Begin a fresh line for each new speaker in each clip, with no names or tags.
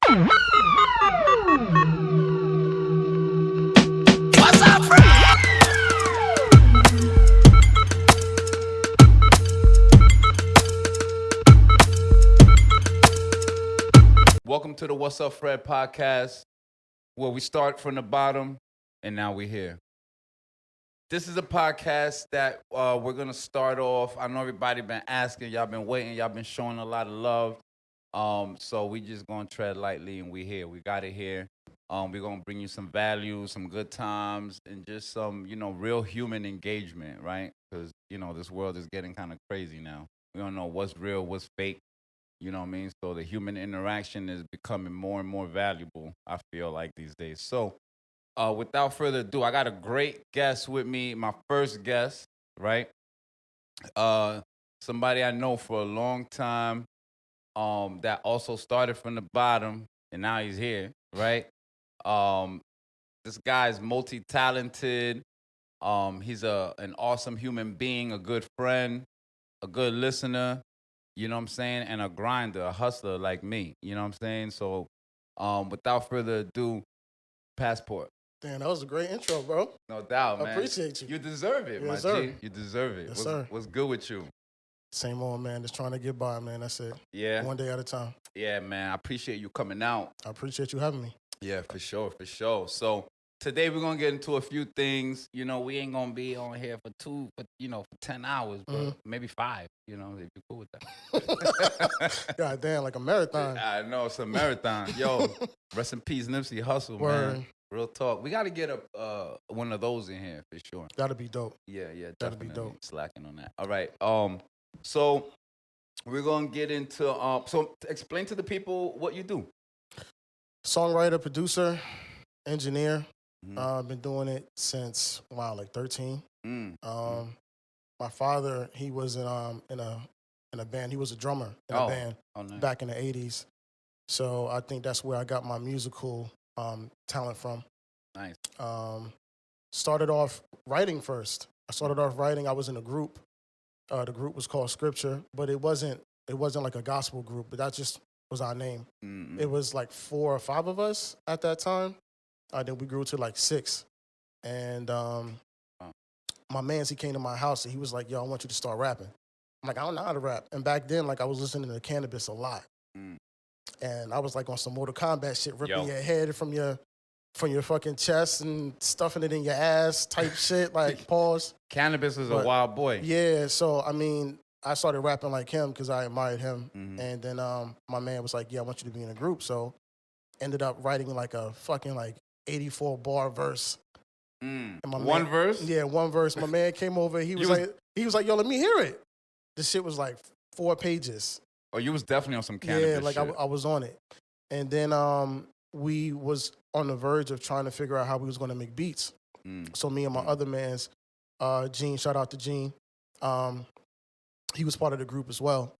What's up, Fred? Welcome to the What's Up, Fred podcast, where we start from the bottom and now we're here. This is a podcast that we're going to start off. I know everybody been asking, y'all been waiting, y'all been showing a lot of love. So we just going to tread lightly and we here. We got it here. We're going to bring you some value, some good times, and just some, real human engagement, right? Because, this world is getting kind of crazy now. We don't know what's real, what's fake. You know what I mean? So the human interaction is becoming more and more valuable, I feel like, these days. So without further ado, I got a great guest with me, my first guest, right? Somebody I know for a long time that also started from the bottom, and now he's here, right? This guy is multi-talented. He's an awesome human being, a good friend, a good listener. You know what I'm saying? And a grinder, a hustler like me. You know what I'm saying? So without further ado, Pazzport.
Damn, that was a great intro, bro.
No doubt, man.
I appreciate you.
You deserve it, my G. You deserve it.
Yes, sir.
What's good with you?
Same old, man. Just trying to get by, man. That's it.
Yeah.
One day at a time.
Yeah, man. I appreciate you coming out.
I appreciate you having me.
Yeah, for sure. So today we're gonna get into a few things. We ain't gonna be on here for 10 hours, bro. Mm-hmm. Maybe 5. If you're cool with that.
God damn, like a marathon.
I know it's a marathon. Yo, rest in peace, Nipsey Hussle, man. Real talk. We got to get one of those in here for sure.
That'd be dope.
Yeah, definitely.
That'd be dope.
Slacking on that. All right. So we're gonna get into so explain to the people what you do.
Songwriter, producer, engineer.
Mm-hmm.
I've been doing it since like 13.
Mm-hmm.
My father, he was in a band. He was a drummer in a band
nice.
Back in the 80s. So I think that's where I got my musical talent from.
Nice.
Started off writing first. I was in a group. The group was called Scripture, but it wasn't like a gospel group, but that just was our name. Mm-hmm. It was like 4 or 5 of us at that time. Then we grew to like 6. And my mans, he came to my house and he was like, yo, I want you to start rapping. I'm like, I don't know how to rap. And back then, like, I was listening to Cannabis a lot. Mm. And I was like on some Mortal Kombat shit, ripping your head from your fucking chest and stuffing it in your ass type shit, like, pause.
Cannabis is a wild boy.
Yeah, so, I mean, I started rapping like him because I admired him. Mm-hmm. And then my man was like, yeah, I want you to be in a group. So ended up writing like a fucking like 84 bar verse.
And one verse?
Yeah, one verse. My man came over. He was like, yo, let me hear it. This shit was like 4 pages.
Oh, you was definitely on some Cannabis
shit. Yeah, like I was on it. And then we was on the verge of trying to figure out how we was going to make beats. So me and my other mans, Gene, shout out to Gene. He was part of the group as well.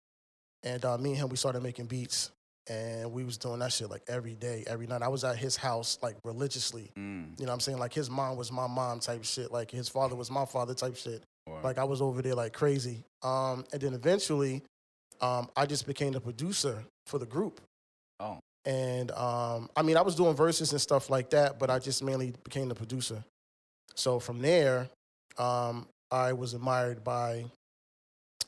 And me and him, we started making beats. And we was doing that shit like every day, every night. I was at his house like religiously. You know what I'm saying? Like his mom was my mom type shit. Like his father was my father type shit. Wow. Like I was over there like crazy. And then eventually, I just became the producer for the group. Oh. And I mean, I was doing verses and stuff like that, but I just mainly became the producer. So from there, I was admired by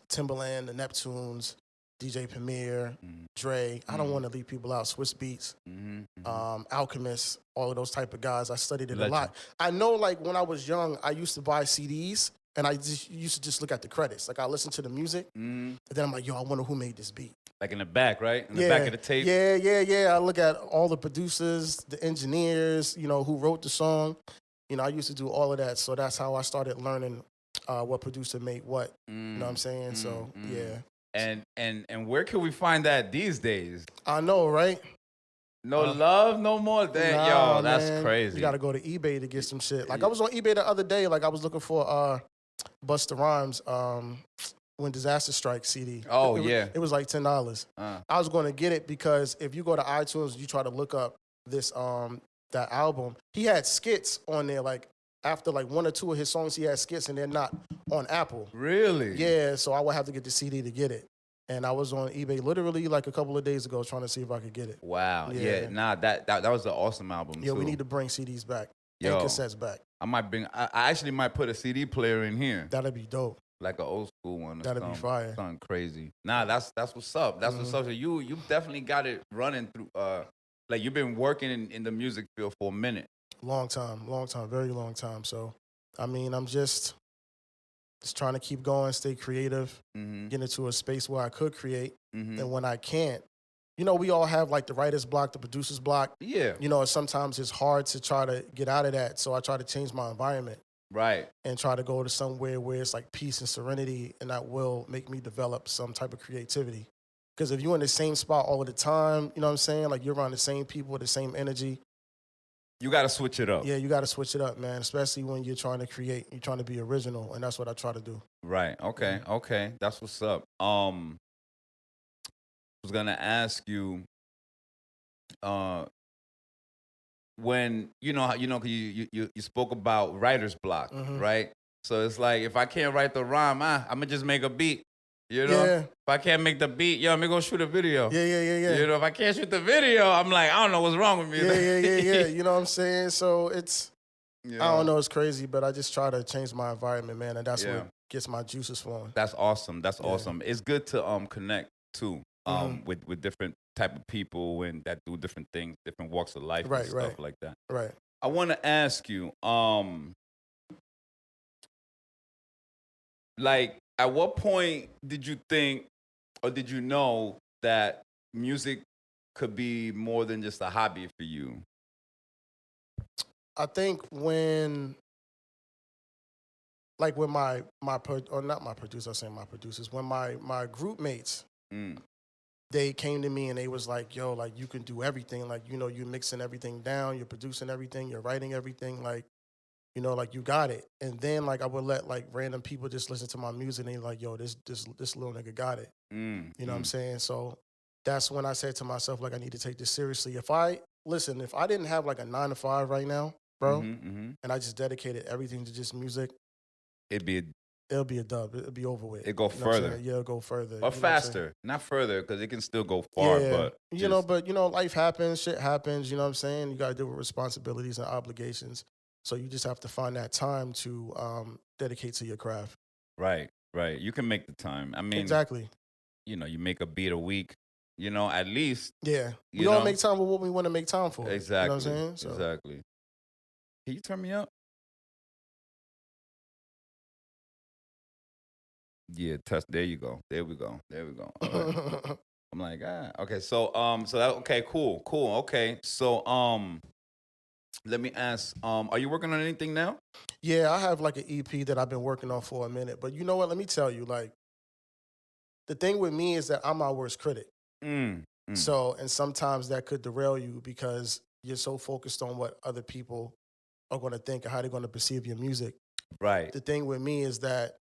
Timbaland, the Neptunes, DJ Premier, Dre. I don't want to leave people out. Swiss Beats, Alchemist, all of those type of guys. I studied it a lot. I know, like, when I was young, I used to buy CDs, and I used to just look at the credits. Like, I listened to the music, and then I'm like, yo, I wonder who made this beat.
Like in the back, right? In the back of the tape?
Yeah. I look at all the producers, the engineers, who wrote the song. I used to do all of that. So that's how I started learning what producer made what. You know what I'm saying? So, yeah.
And where can we find that these days?
I know, right?
No love, no more. Yo, that's
man.
Crazy.
You got to go to eBay to get some shit. Like I was on eBay the other day. Like I was looking for Busta Rhymes When Disaster Strikes CD.
Oh,
it was like $10. I was going to get it because if you go to iTunes, you try to look up this that album. He had skits on there. Like after like 1 or 2 of his songs, he had skits, and they're not on Apple.
Really?
Yeah. So I would have to get the CD to get it. And I was on eBay literally like a couple of days ago trying to see if I could get it.
Wow. Yeah. Nah, that was an awesome album
Yeah,
too.
we need to bring CDs back and cassettes back.
I actually might put a CD player in here.
That'd be dope.
Like an old school one.
That'd be fire.
Something crazy. Nah, that's what's up. That's what's up. So you definitely got it running through. Like you've been working in the music field for a minute.
Long time, very long time. So, I mean, I'm just trying to keep going, stay creative, get into a space where I could create. And when I can't, you know, we all have like the writer's block, the producer's block.
Yeah.
You know, sometimes it's hard to try to get out of that. So I try to change my environment.
Right.
And try to go to somewhere where it's like peace and serenity, and that will make me develop some type of creativity. Because if you're in the same spot all of the time, you know what I'm saying? Like you're around the same people with the same energy.
You got to switch it up.
Yeah, you got to switch it up, man, especially when you're trying to create, you're trying to be original, and that's what I try to do.
Right. Okay. Okay. That's what's up. I was going to ask you, when you spoke about writer's block, right? So it's like if I can't write the rhyme, I'm gonna just make a beat. You know, if I can't make the beat, I'm gonna go shoot a video.
Yeah.
You know, if I can't shoot the video, I'm like, I don't know what's wrong with me.
Yeah. You know what I'm saying? So it's, I don't know, it's crazy, but I just try to change my environment, man, and that's what gets my juices flowing.
That's awesome. That's awesome. It's good to connect too, with different type of people and that do different things, different walks of life, and stuff like that.
Right.
I want to ask you, like, at what point did you think, or did you know that music could be more than just a hobby for you?
I think when my producers, when my group mates, they came to me and they was like, yo, like you can do everything. Like, you know, you're mixing everything down, you're producing everything, you're writing everything, like, you know, like you got it. And then like I would let like random people just listen to my music and they like, yo, this little nigga got it. You know what I'm saying? So that's when I said to myself, like, I need to take this seriously. If I didn't have like a 9-to-5 right now, bro, and I just dedicated everything to just music, it'll be a dub. It'll be over with.
It'll go further.
Yeah, it'll go further.
Or faster. Not further, because it can still go far. But
life happens, shit happens, you know what I'm saying? You got to deal with responsibilities and obligations. So you just have to find that time to dedicate to your craft.
Right. You can make the time. I mean,
exactly.
You know, you make a beat a week, you know, at least.
Yeah. We all make time for what we want to make time for.
Exactly.
You know what I'm saying? So.
Exactly. Can you turn me up? Yeah, test. There you go. There we go. All right. I'm like, okay. So, okay, cool. Okay. So, let me ask, are you working on anything now?
Yeah, I have like an EP that I've been working on for a minute. But you know what? Let me tell you, like, the thing with me is that I'm my worst critic. So, and sometimes that could derail you because you're so focused on what other people are going to think and how they're going to perceive your music.
Right.
The thing with me is that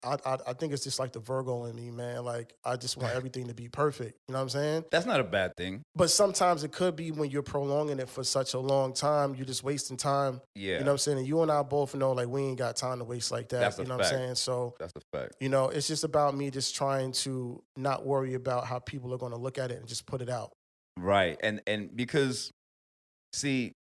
I think it's just like the Virgo in me, man. Like, I just want everything to be perfect. You know what I'm saying?
That's not a bad thing.
But sometimes it could be when you're prolonging it for such a long time, you're just wasting time.
Yeah.
You know what I'm saying? And you and I both know, like, we ain't got time to waste like that.
That's
you know
a
what
fact.
I'm saying? So,
that's a fact.
You know, it's just about me just trying to not worry about how people are going to look at it and just put it out.
Right. And because, see,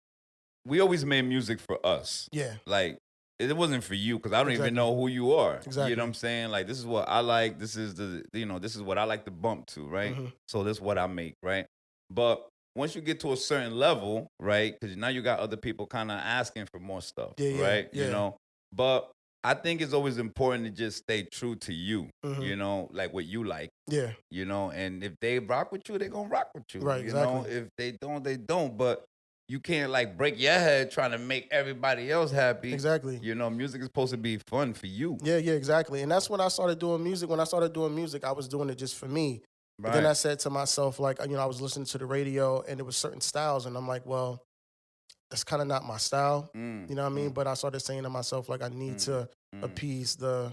we always made music for us.
Yeah.
Like, it wasn't for you because I don't even know who you are.
Exactly.
You know what I'm saying? Like, this is what I like. This is this is what I like to bump to, right? So this is what I make, right? But once you get to a certain level, right? Because now you got other people kind of asking for more stuff, right?
Yeah.
You know, but I think it's always important to just stay true to you, you know, like what you like.
Yeah.
You know, and if they rock with you, they're going to rock with you.
Right,
you know, if they don't, they don't. But you can't like break your head trying to make everybody else happy.
Exactly.
You know, music is supposed to be fun for you.
Yeah, exactly. And that's when I started doing music. When I started doing music, I was doing it just for me.
Right.
But then I said to myself, like, you know, I was listening to the radio and there was certain styles and I'm like, well, that's kind of not my style. You know what I mean? But I started saying to myself, like, I need to appease the,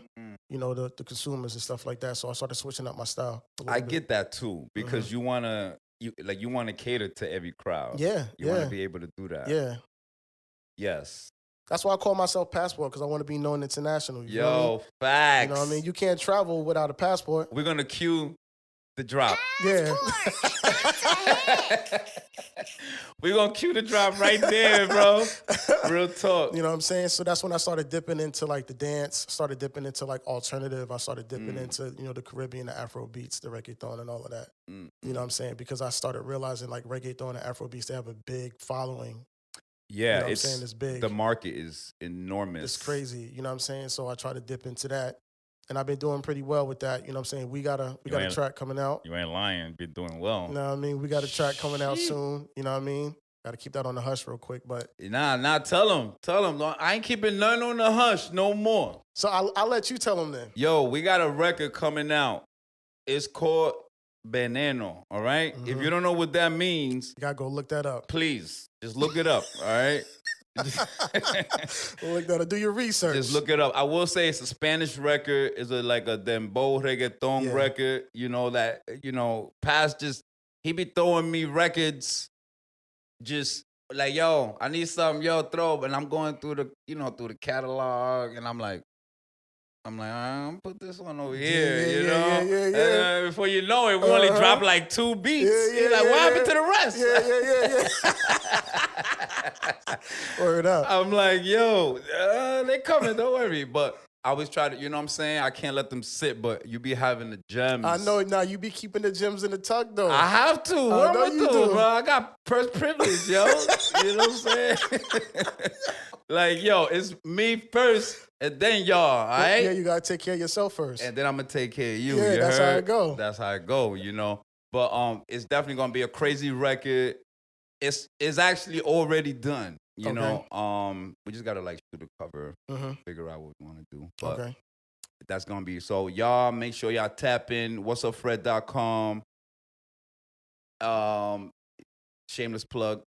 you know, the consumers and stuff like that. So I started switching up my style.
I get that too, because you want to cater to every crowd.
Yeah.
You want to be able to do that.
Yeah.
Yes.
That's why I call myself Passport, because I want to be known international.
Yo, facts.
You know what I mean? You can't travel without a passport.
We're going to cue the drop.
Yeah.
We're going to cue the drop right there, bro. Real talk.
You know what I'm saying? So that's when I started dipping into like the dance, started dipping into like alternative. I started dipping into, the Caribbean, the Afro beats, the reggaeton and all of that. You know what I'm saying? Because I started realizing like reggaeton and Afro beats, they have a big following.
Yeah,
you know what I'm saying? It's big.
The market is enormous.
It's crazy. You know what I'm saying? So I try to dip into that. And I've been doing pretty well with that. You know what I'm saying? We got a track coming out.
You ain't lying. Been doing well.
You know what I mean? We got a track coming out soon. You know what I mean? Got to keep that on the hush real quick. But
Nah, tell him. I ain't keeping none on the hush no more.
So I'll let you tell him then.
Yo, we got a record coming out. It's called Veneno, all right?
Mm-hmm.
If you don't know what that means,
you got to go look that up.
Please, just look it up, all right?
Look that up. Do your research.
Just look it up. I will say it's a Spanish record. It's like a dembow reggaeton record. Paz he be throwing me records just like, yo, I need something, yo, throw. And I'm going through the catalog, and I'm like, I'm gonna put this one over here,
Yeah.
Before you know it, we only dropped like 2 beats. You're like, what happened to the rest?
Yeah. Word up.
I'm like, yo, they coming, don't worry. But I always try to, you know what I'm saying? I can't let them sit, but you be having the gems.
I know, now you be keeping the gems in the tuck, though.
I have to. What am I doing, bro? I got first privilege, yo. You know what I'm saying? Like, yo, it's me first, and then y'all, all right?
Yeah, you got to take care of yourself first.
And then I'm going to take care of you.
Yeah, that's how it go.
That's how it go, But it's definitely going to be a crazy record. It's actually already done, you know. We just got to, like, shoot the cover, figure out what we want to do. But that's going to be. So, y'all, make sure y'all tap in, WassupFred.com. Shameless plug.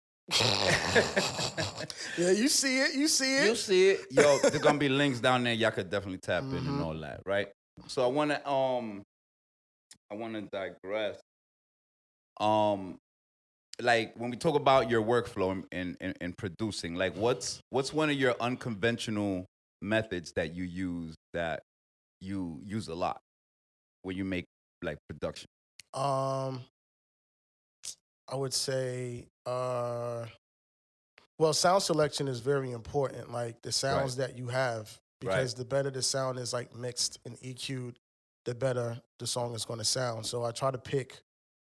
Yeah, you see it.
You see it. Yo, there's gonna be links down there. Y'all could definitely tap in and all that, right? So I wanna digress. Like when we talk about your workflow in producing, like what's one of your unconventional methods that you use a lot when you make like production?
I would say, sound selection is very important. Like the sounds that you have, because the better the sound is like mixed and EQ'd, the better the song is going to sound. So I try to pick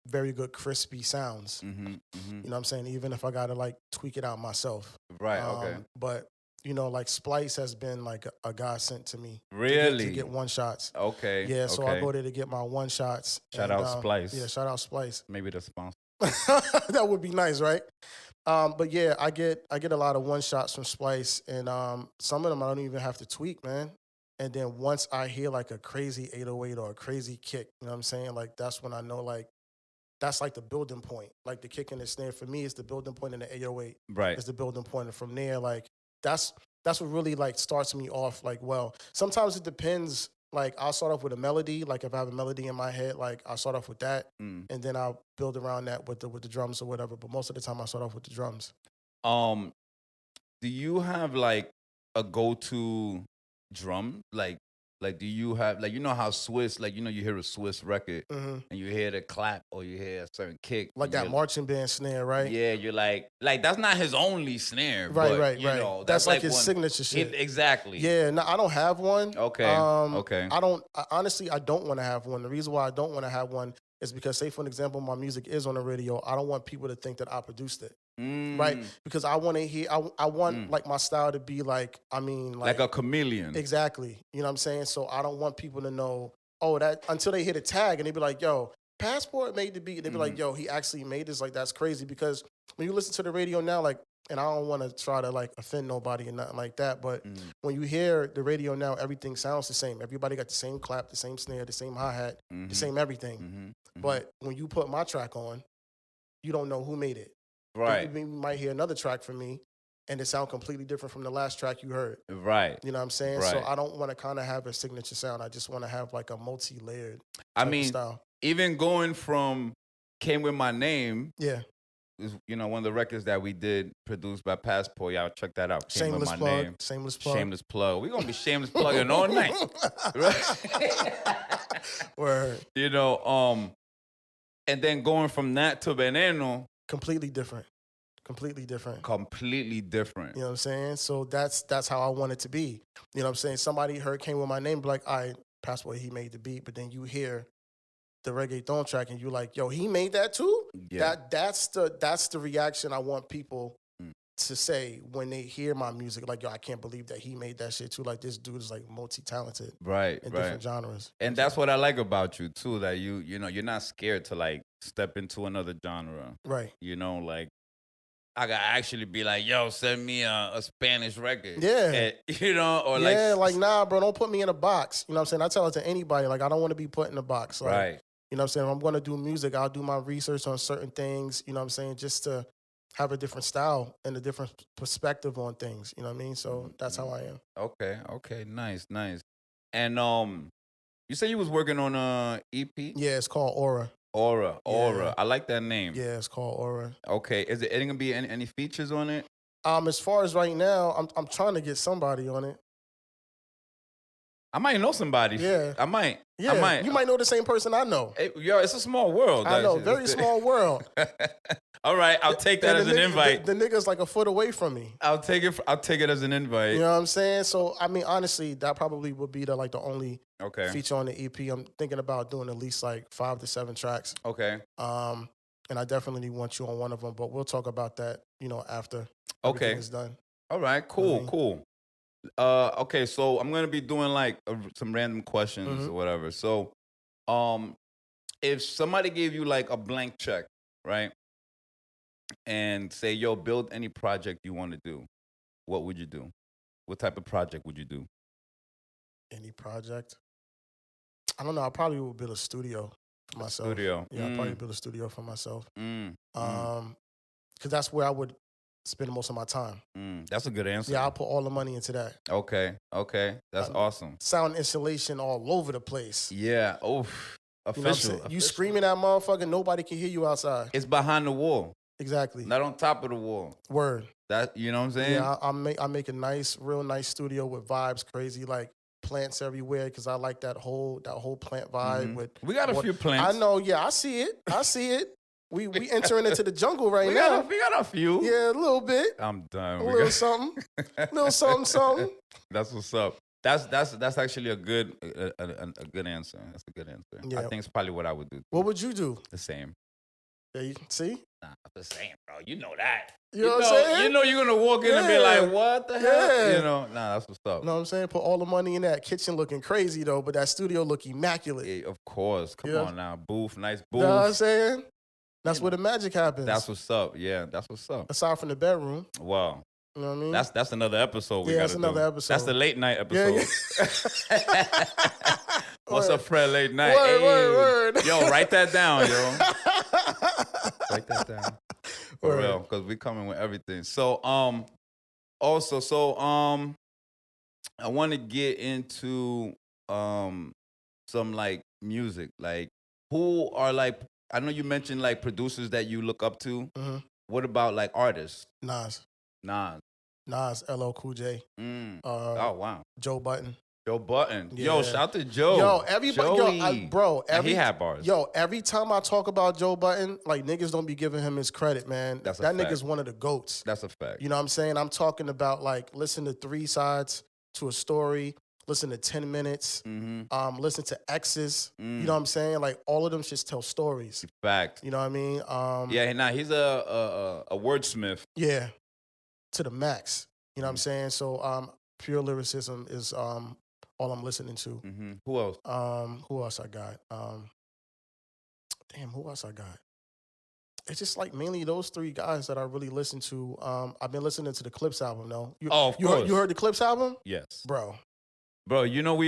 very good crispy sounds. You know what I'm saying? Even if I got to like tweak it out myself.
Right. Okay.
But like Splice has been like a godsend to me.
Really?
To get one shots.
Okay.
Yeah. So I go there to get my one shots.
Shout out Splice.
Yeah. Shout out Splice.
Maybe the sponsor.
That would be nice, right? But yeah, I get a lot of one shots from Splice, and some of them I don't even have to tweak, man. And then once I hear like a crazy 808 or a crazy kick, you know what I'm saying? Like that's when I know like that's like the building point. Like the kick and the snare for me is the building point, and the 808 is the building point. And from there, like that's what really like starts me off like well. Sometimes it depends. Like, I'll start off with a melody. Like, if I have a melody in my head, like, I'll start off with that. And then I'll build around that with the drums or whatever. But most of the time, I start off with the drums.
Do you have, like, a go-to drum? Like, do you have, like, you know how Swiss, like, you hear a Swiss record and you hear the clap or you hear a certain kick.
Like that marching band snare, right?
Yeah, you're like that's not his only snare.
Right. That's like his
one,
signature shit.
Exactly.
Yeah, no, I don't have one.
Okay.
Honestly, I don't want to have one. The reason why I don't want to have one is because, say, for an example, my music is on the radio. I don't want people to think that I produced it. Right? Because I want to hear, I want like my style to be like a
chameleon.
Exactly. You know what I'm saying? So I don't want people to know, that until they hit a tag and they be like, yo, Pazzport made the beat. And they be like, yo, he actually made this. Like, that's crazy. Because when you listen to the radio now, like, and I don't want to try to like offend nobody and nothing like that, but when you hear the radio now, everything sounds the same. Everybody got the same clap, the same snare, the same hi-hat, the same everything. But when you put my track on, you don't know who made it.
Right.
You might hear another track from me, and it sound completely different from the last track you heard.
Right.
You know what I'm saying?
Right.
So I don't want to kind of have a signature sound. I just want to have like a multi-layered style.
Even going from Came With My Name.
Yeah.
Is, one of the records that we did produced by Pazzport. Y'all check that out. Came
Shameless
With My
plug.
Name.
Shameless plug.
Shameless plug. We're going to be shameless plugging all night. Right?
Word.
And then going from that to Veneno.
Completely different. Completely different.
Completely different.
You know what I'm saying? So that's how I want it to be. You know what I'm saying? Somebody came with my name, be like, all right, Pazzport, he made the beat, but then you hear the reggaeton track and you're like, yo, he made that too?
Yeah.
That's the reaction I want people to say when they hear my music. Like, yo, I can't believe that he made that shit too. Like, this dude is like multi-talented.
Right,
in different genres.
And that's what I like about you too, that you know, you're not scared to like step into another genre.
Right.
You know, like I gotta actually be like, yo, send me a Spanish record.
Yeah.
And, you know, or
like, nah, bro, don't put me in a box. You know what I'm saying? I tell it to anybody, like, I don't want to be put in a box. Like,
right.
You know what I'm saying? If I'm going to do music, I'll do my research on certain things, you know what I'm saying, just to have a different style and a different perspective on things, you know what I mean? So that's how I am.
Okay, nice. And you said you was working on a EP?
Yeah, it's called Aura.
Aura.
Yeah.
I like that name.
Yeah, it's called Aura.
Okay, is it gonna be any features on it?
As far as right now, I'm trying to get somebody on it.
I might know somebody.
Yeah.
I might.
Yeah, you might know the same person I know.
Yo, it's a small world.
I know, very small world.
All right, I'll take that as an invite.
The nigga's like a foot away from me.
I'll take it as an invite.
You know what I'm saying? So, I mean, honestly, that probably would be the only feature on the EP. I'm thinking about doing at least like 5 to 7 tracks.
Okay.
And I definitely want you on one of them, but we'll talk about that, after
everything
is done.
All right, cool. Okay, so I'm gonna be doing like some random questions or whatever. So, if somebody gave you like a blank check, right, and say, "Yo, build any project you want to do," what would you do? What type of project would you do?
Any project? I don't know. I probably would build a studio for myself.
Studio.
Yeah, I'd probably build a studio for myself.
Because
that's where I would spend most of my time.
That's a good answer.
Yeah, I'll put all the money into that.
Okay. That's awesome.
Sound installation all over the place.
Yeah. Oh, official.
You screaming at motherfucker, nobody can hear you outside.
It's behind the wall.
Exactly.
Not on top of the wall.
Word.
That, you know what I'm saying?
Yeah, I make a real nice studio with vibes, crazy, like plants everywhere, because I like that whole plant vibe.
We got a few plants.
I know. Yeah, I see it. We entering into the jungle now.
We got a few.
Yeah, a little bit.
I'm done.
A little something. something.
That's what's up. That's actually a good answer. That's a good answer.
Yeah.
I think it's probably what I would do.
What would you do?
The same.
Yeah, you see?
Nah, the same, bro. You know that.
You know what I'm saying?
You know you're gonna walk in and be like, what the hell? You know, that's what's up.
You know what I'm saying? Put all the money in that kitchen looking crazy though, but that studio look immaculate.
Yeah, of course. Come on now. Booth, nice booth.
You know what I'm saying? That's where the magic happens.
That's what's up. Yeah, that's what's up.
Aside from the bedroom.
Wow.
You know what I mean?
That's another episode we
that's another episode.
That's the late night episode.
Yeah.
WassupFred late night.
Word.
Yo, write that down, yo. Write that down. For real, because we coming with everything. So, I want to get into some like music. Like, who are like, I know you mentioned like producers that you look up to.
Mm-hmm.
What about like artists?
Nas, LL Cool J.
Oh wow.
Joe Budden.
Yeah. Yo, shout out to Joe.
Yo, everybody,
he had bars.
Yo, every time I talk about Joe Budden, like niggas don't be giving him his credit, man.
That
nigga's one of the GOATs.
That's a fact.
You know what I'm saying? I'm talking about like listen to 3 sides to a story, listen to 10 minutes, listen to X's. You know what I'm saying? Like all of them just tell stories.
Fact.
You know what I mean?
He's a wordsmith.
Yeah, to the max. You know what I'm saying? So pure lyricism is all I'm listening to.
Who else?
Who else I got? Who else I got? It's just like mainly those 3 guys that I really listen to. I've been listening to the Clips album, though.
Of course.
You heard the Clips album?
Yes.
Bro,
you know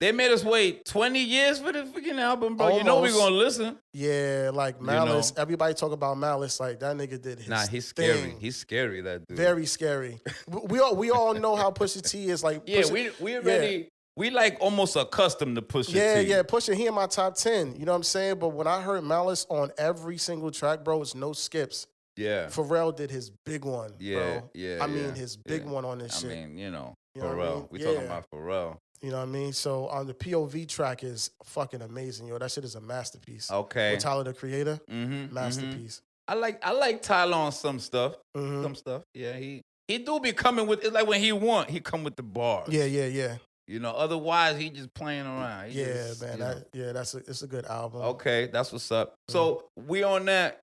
they made us wait 20 years for the freaking album, bro.
Almost.
You know we gonna listen.
Yeah, like Malice. Everybody talk about Malice. Like that nigga did his
he's
thing.
Scary. He's scary, that dude.
Very scary. we all know how Pusha T is. Like
we like almost accustomed to Pusha T.
Yeah, Pusha, he in my top 10. You know what I'm saying? But when I heard Malice on every single track, bro, it's no skips.
Yeah.
Pharrell did his big one, bro.
Yeah.
I mean, his big one on this shit.
I mean,
you know
Pharrell. We talking about Pharrell.
You know what I mean? So the POV track is fucking amazing, yo. That shit is a masterpiece.
Okay.
With Tyler the Creator,
Mm-hmm.
masterpiece.
I like Tyler on some stuff.
Mm-hmm.
Some stuff. Yeah, he do be coming with. It's like when he come with the bars.
Yeah.
You know, otherwise he just playing around. He
Yeah,
just,
man. It's a good album.
Okay, that's what's up. So we on that.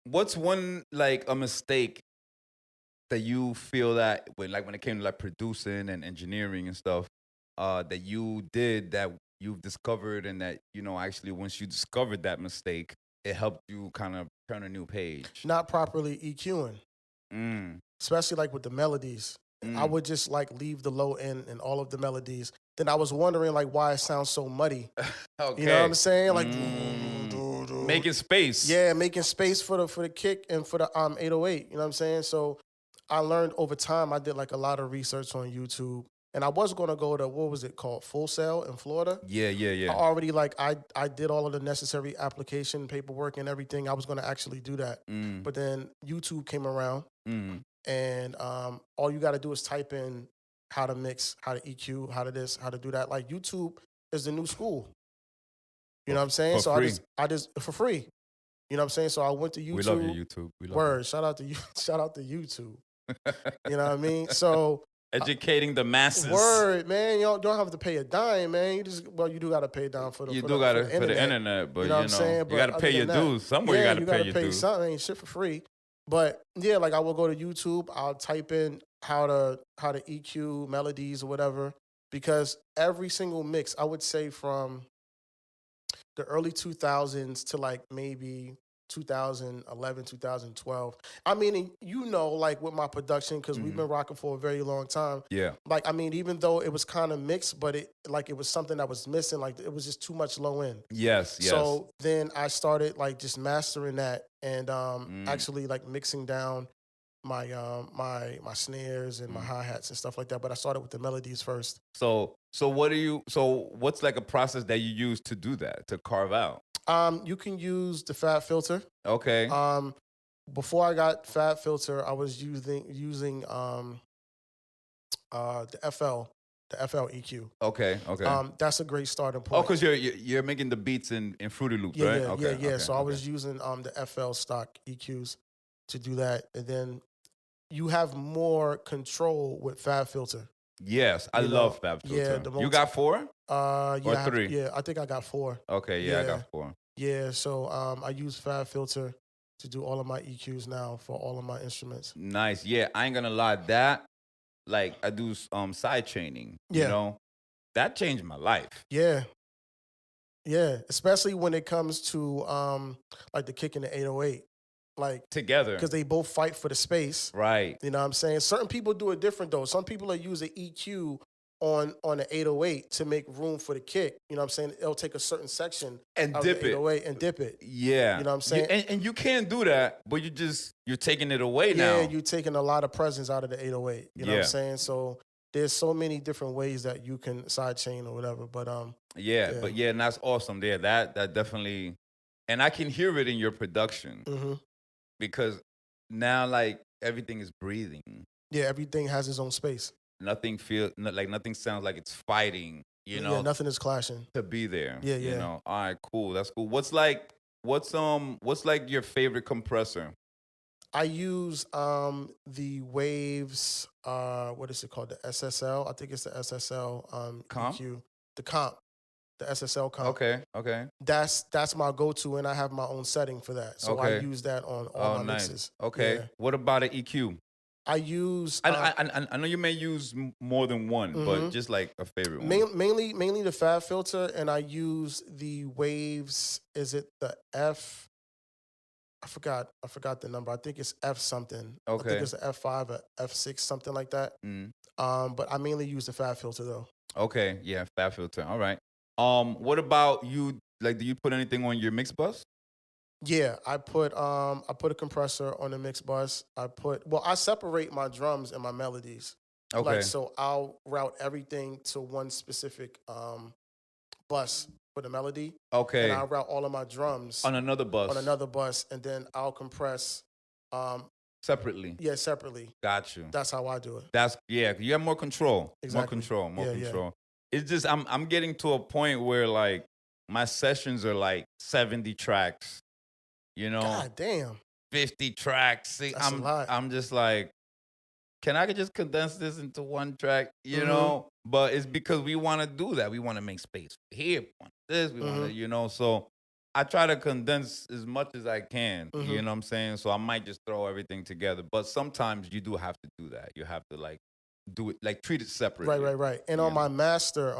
What's one like a mistake that you feel that when it came to like producing and engineering and stuff, that you did that you've discovered and that actually once you discovered that mistake, it helped you kind of turn a new page?
Not properly EQing, especially like with the melodies. I would just like leave the low end in all of the melodies. Then I was wondering like why it sounds so muddy.
Okay.
You know what I'm saying? Like
making space.
Yeah, making space for the kick and for the 808. You know what I'm saying? So I learned over time. I did like a lot of research on YouTube, and I was gonna go to what was it called, Full Sail in Florida.
Yeah.
I already I did all of the necessary application paperwork and everything. I was gonna actually do that, but then YouTube came around, and all you got to do is type in how to mix, how to EQ, how to this, how to do that. Like YouTube is the new school. You know what I'm saying? So
free.
I just for free. You know what I'm saying? So I went to YouTube.
We love you, YouTube. We love
Word. Shout out to you. Shout out to YouTube. You know what I mean? So
educating the masses.
Word, man. You don't have to pay a dime, man. You do got to pay a dime for the
internet, but
you know what I'm saying?
You got to pay your dues somewhere.
Yeah,
you got to pay your dues.
Something. Ain't shit for free. But yeah, like I will go to YouTube. I'll type in how to EQ melodies or whatever, because every single mix, I would say from the early 2000s to like maybe 2011, 2012. I mean, like with my production, because we've been rocking for a very long time.
Yeah.
Like, I mean, even though it was kind of mixed, but it was something that was missing. Like, it was just too much low end.
Yes.
So then I started like just mastering that and actually like mixing down my my snares and my hi-hats and stuff like that. But I started with the melodies first.
So what's like a process that you use to do that, to carve out?
You can use the Fat Filter.
Okay.
Before I got Fat Filter, I was using the FL EQ.
Okay.
That's a great starting point.
Oh, because you're making the beats in Fruity Loops, right?
Yeah. So I was using the FL stock EQs to do that, and then you have more control with Fab Filter.
Yes, I love Fab Filter. Yeah, you got 4?
Or
3?
I think I got 4.
Okay, yeah, I got 4.
Yeah, so I use Fab Filter to do all of my EQs now for all of my instruments.
Nice. Yeah, I ain't gonna lie. That, like, I do side chaining.
Yeah.
You know, that changed my life.
Yeah. Yeah, especially when it comes to like the kick and the 808. Like
together,
because they both fight for the space,
right?
You know what I'm saying? Certain people do it different though. Some people are using EQ on the 808 to make room for the kick. You know what I'm saying? It'll take a certain section
and
of
dip
the 808 and dip it.
Yeah,
you know what I'm saying?
And you can't do that, but you're taking it away now.
Yeah, you're taking a lot of presence out of the 808. You know what I'm saying? So there's so many different ways that you can sidechain or whatever. But
and that's awesome. There, that definitely, and I can hear it in your production.
Mm-hmm.
Because now, like, everything is breathing.
Yeah, everything has its own space.
Nothing sounds like it's fighting, you know?
Yeah, nothing is clashing.
To be there.
Yeah.
You know? All right, cool. That's cool. What's like your favorite compressor?
I use the Waves, what is it called? The SSL. I think it's the SSL
comp?
EQ. The comp. The SSL comp.
Okay.
That's my go-to, and I have my own setting for that. So I use that on all my mixes.
Okay. Yeah. What about an EQ?
I use.
I know you may use more than one, but just like a favorite one.
Mainly the Fab Filter, and I use the Waves. Is it the F? I forgot the number. I think it's F something.
Okay.
I think it's an F5 or F6, something like that. But I mainly use the Fab Filter though.
Okay. Yeah, Fab Filter. All right. What about you? Like, do you put anything on your mix bus?
Yeah, I put a compressor on the mix bus. I separate my drums and my melodies.
Okay.
Like, so I'll route everything to one specific bus for the melody.
Okay.
And I'll route all of my drums
on another bus.
And then I'll compress.
separately.
Yeah, separately.
Got you.
That's how I do it.
You have more control.
Exactly.
More control.
Yeah.
It's just I'm getting to a point where like my sessions are like 70 tracks,
God damn.
50 tracks. See,
That's a lot.
I'm just like, can I just condense this into one track,
Mm-hmm.
But it's because we want to do that. We want to make space here, we want this, we want to, so I try to condense as much as I can, you know what I'm saying? So I might just throw everything together. But sometimes you do have to do that. You have to like do it, like treat it separately.
Right. And on my master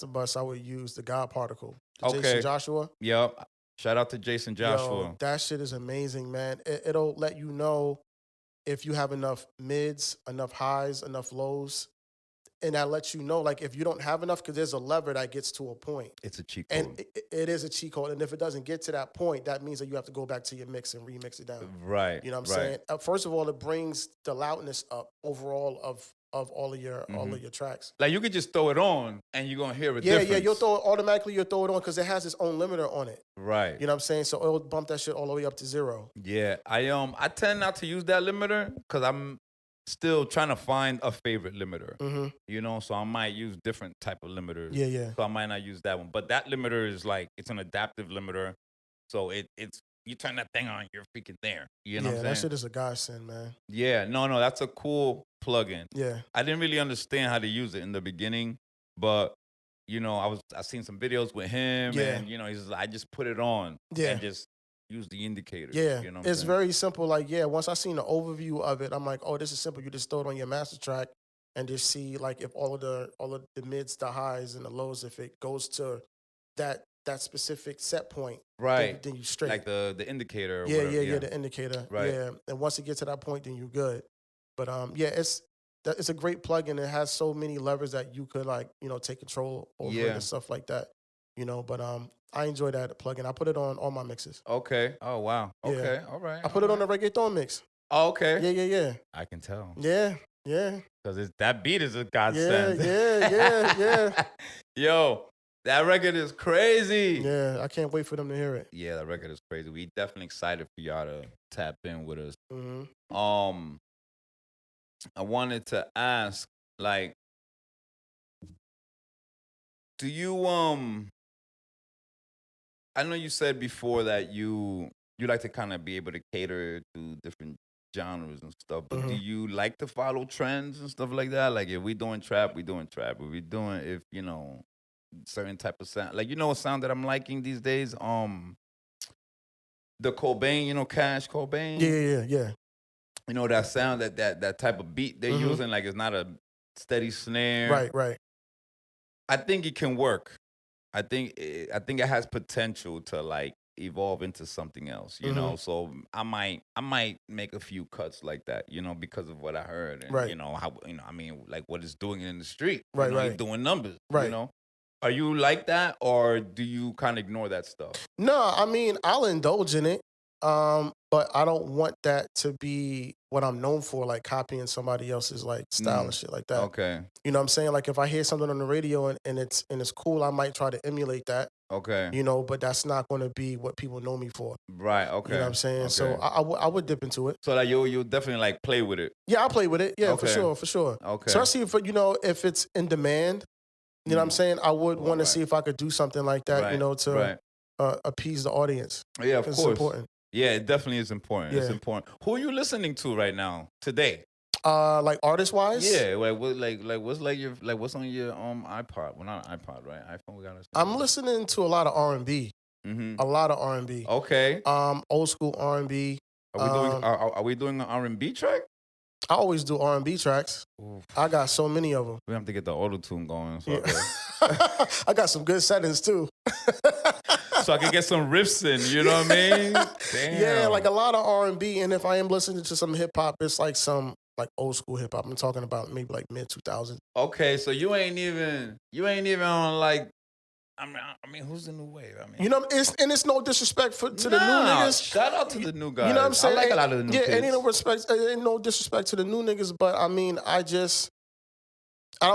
bus, I would use the God Particle, the Jason Joshua.
Yep. Shout out to Jason Joshua.
Yo, that shit is amazing, man. It'll let you know if you have enough mids, enough highs, enough lows. And that lets you know, like, if you don't have enough, because there's a lever that gets to a point.
It's a cheat code.
And it is a cheat code. And if it doesn't get to that point, that means that you have to go back to your mix and remix it down.
Right.
You know what I'm saying? First of all, it brings the loudness up overall of all of your tracks.
Like, you could just throw it on and you're going to hear a difference.
Yeah, you'll throw it on because it has its own limiter on it.
Right.
You know what I'm saying? So it'll bump that shit all the way up to 0.
Yeah. I tend not to use that limiter because I'm still trying to find a favorite limiter. So I might use different type of limiters.
Yeah.
So I might not use that one. But that limiter is like, it's an adaptive limiter. So it's you turn that thing on, you're freaking there. You know what I'm saying?
That shit is a godsend, man.
Yeah, no, that's a cool plugin.
Yeah.
I didn't really understand how to use it in the beginning, but I seen some videos with him, and he's like, I just put it on and just use the indicator.
Yeah,
you know
it's very simple. Like, once I seen the overview of it, I'm like, oh, this is simple. You just throw it on your master track and just see like if all of the mids, the highs, and the lows, if it goes to that specific set point,
right?
Then you straight
like the indicator. Or
yeah, the indicator.
Right.
Yeah, and once it gets to that point, then you're good. But it's a great plugin. It has so many levers that you could like take control over it and stuff like that. But I enjoy that plugin. I put it on all my mixes.
Okay. Oh wow. Okay. All right.
I put it on the reggaeton mix.
Oh, okay.
Yeah.
I can tell.
Yeah.
Because that beat is a godsend.
Yeah.
Yo, that record is crazy.
Yeah, I can't wait for them to hear it.
Yeah, that record is crazy. We definitely excited for y'all to tap in with us. I wanted to ask, like, do you I know you said before that you like to kind of be able to cater to different genres and stuff, but do you like to follow trends and stuff like that? Like, if we doing trap, we doing trap. If we doing certain type of sound, like a sound that I'm liking these days, the Cobain, Cash Cobain.
Yeah.
That sound, that type of beat they're using, like, it's not a steady snare.
Right.
I think it can work. I think it has potential to like evolve into something else, So I might make a few cuts like that, because of what I heard, and how like what it's doing in the street,
right.
It's doing numbers,
right.
Are you like that, or do you kind of ignore that stuff?
No, I mean, I'll indulge in it, but I don't want that to be what I'm known for, like copying somebody else's like style and shit like that.
Okay.
You know what I'm saying? Like, if I hear something on the radio and it's cool, I might try to emulate that.
Okay.
But that's not going to be what people know me for.
Right. Okay.
You know what I'm saying? Okay. So I would dip into it.
So like you definitely like play with it.
Yeah, I'll play with it. Yeah,
okay.
for sure.
Okay.
Especially if it's in demand. You know what I'm saying? I would want to see if I could do something like that, to appease the audience.
Yeah, of course.
It's important.
Yeah, it definitely is important. Yeah. It's important. Who are you listening to right now, today?
Like artist wise?
Yeah, what's on your iPod? Well, not iPod, right? iPhone. We got.
I'm listening to a lot of R&B. A lot of R&B.
Okay.
Old school R&B.
Are we doing an R&B track?
I always do R&B tracks.
Oof.
I got so many of them.
We have to get the auto-tune going. So,
I got some good settings too.
So I can get some riffs in, you know what I mean? Damn.
Yeah, like a lot of R&B, and if I am listening to some hip hop, it's like some like old school hip hop. I'm talking about maybe like mid 2000s.
Okay, so you ain't even on like. I mean, who's the new wave? I mean,
it's no disrespect to the new niggas.
Shout out to the new guys.
You know what I'm saying?
I like a lot of the new kids.
Yeah, ain't no disrespect to the new niggas, but I mean, I don't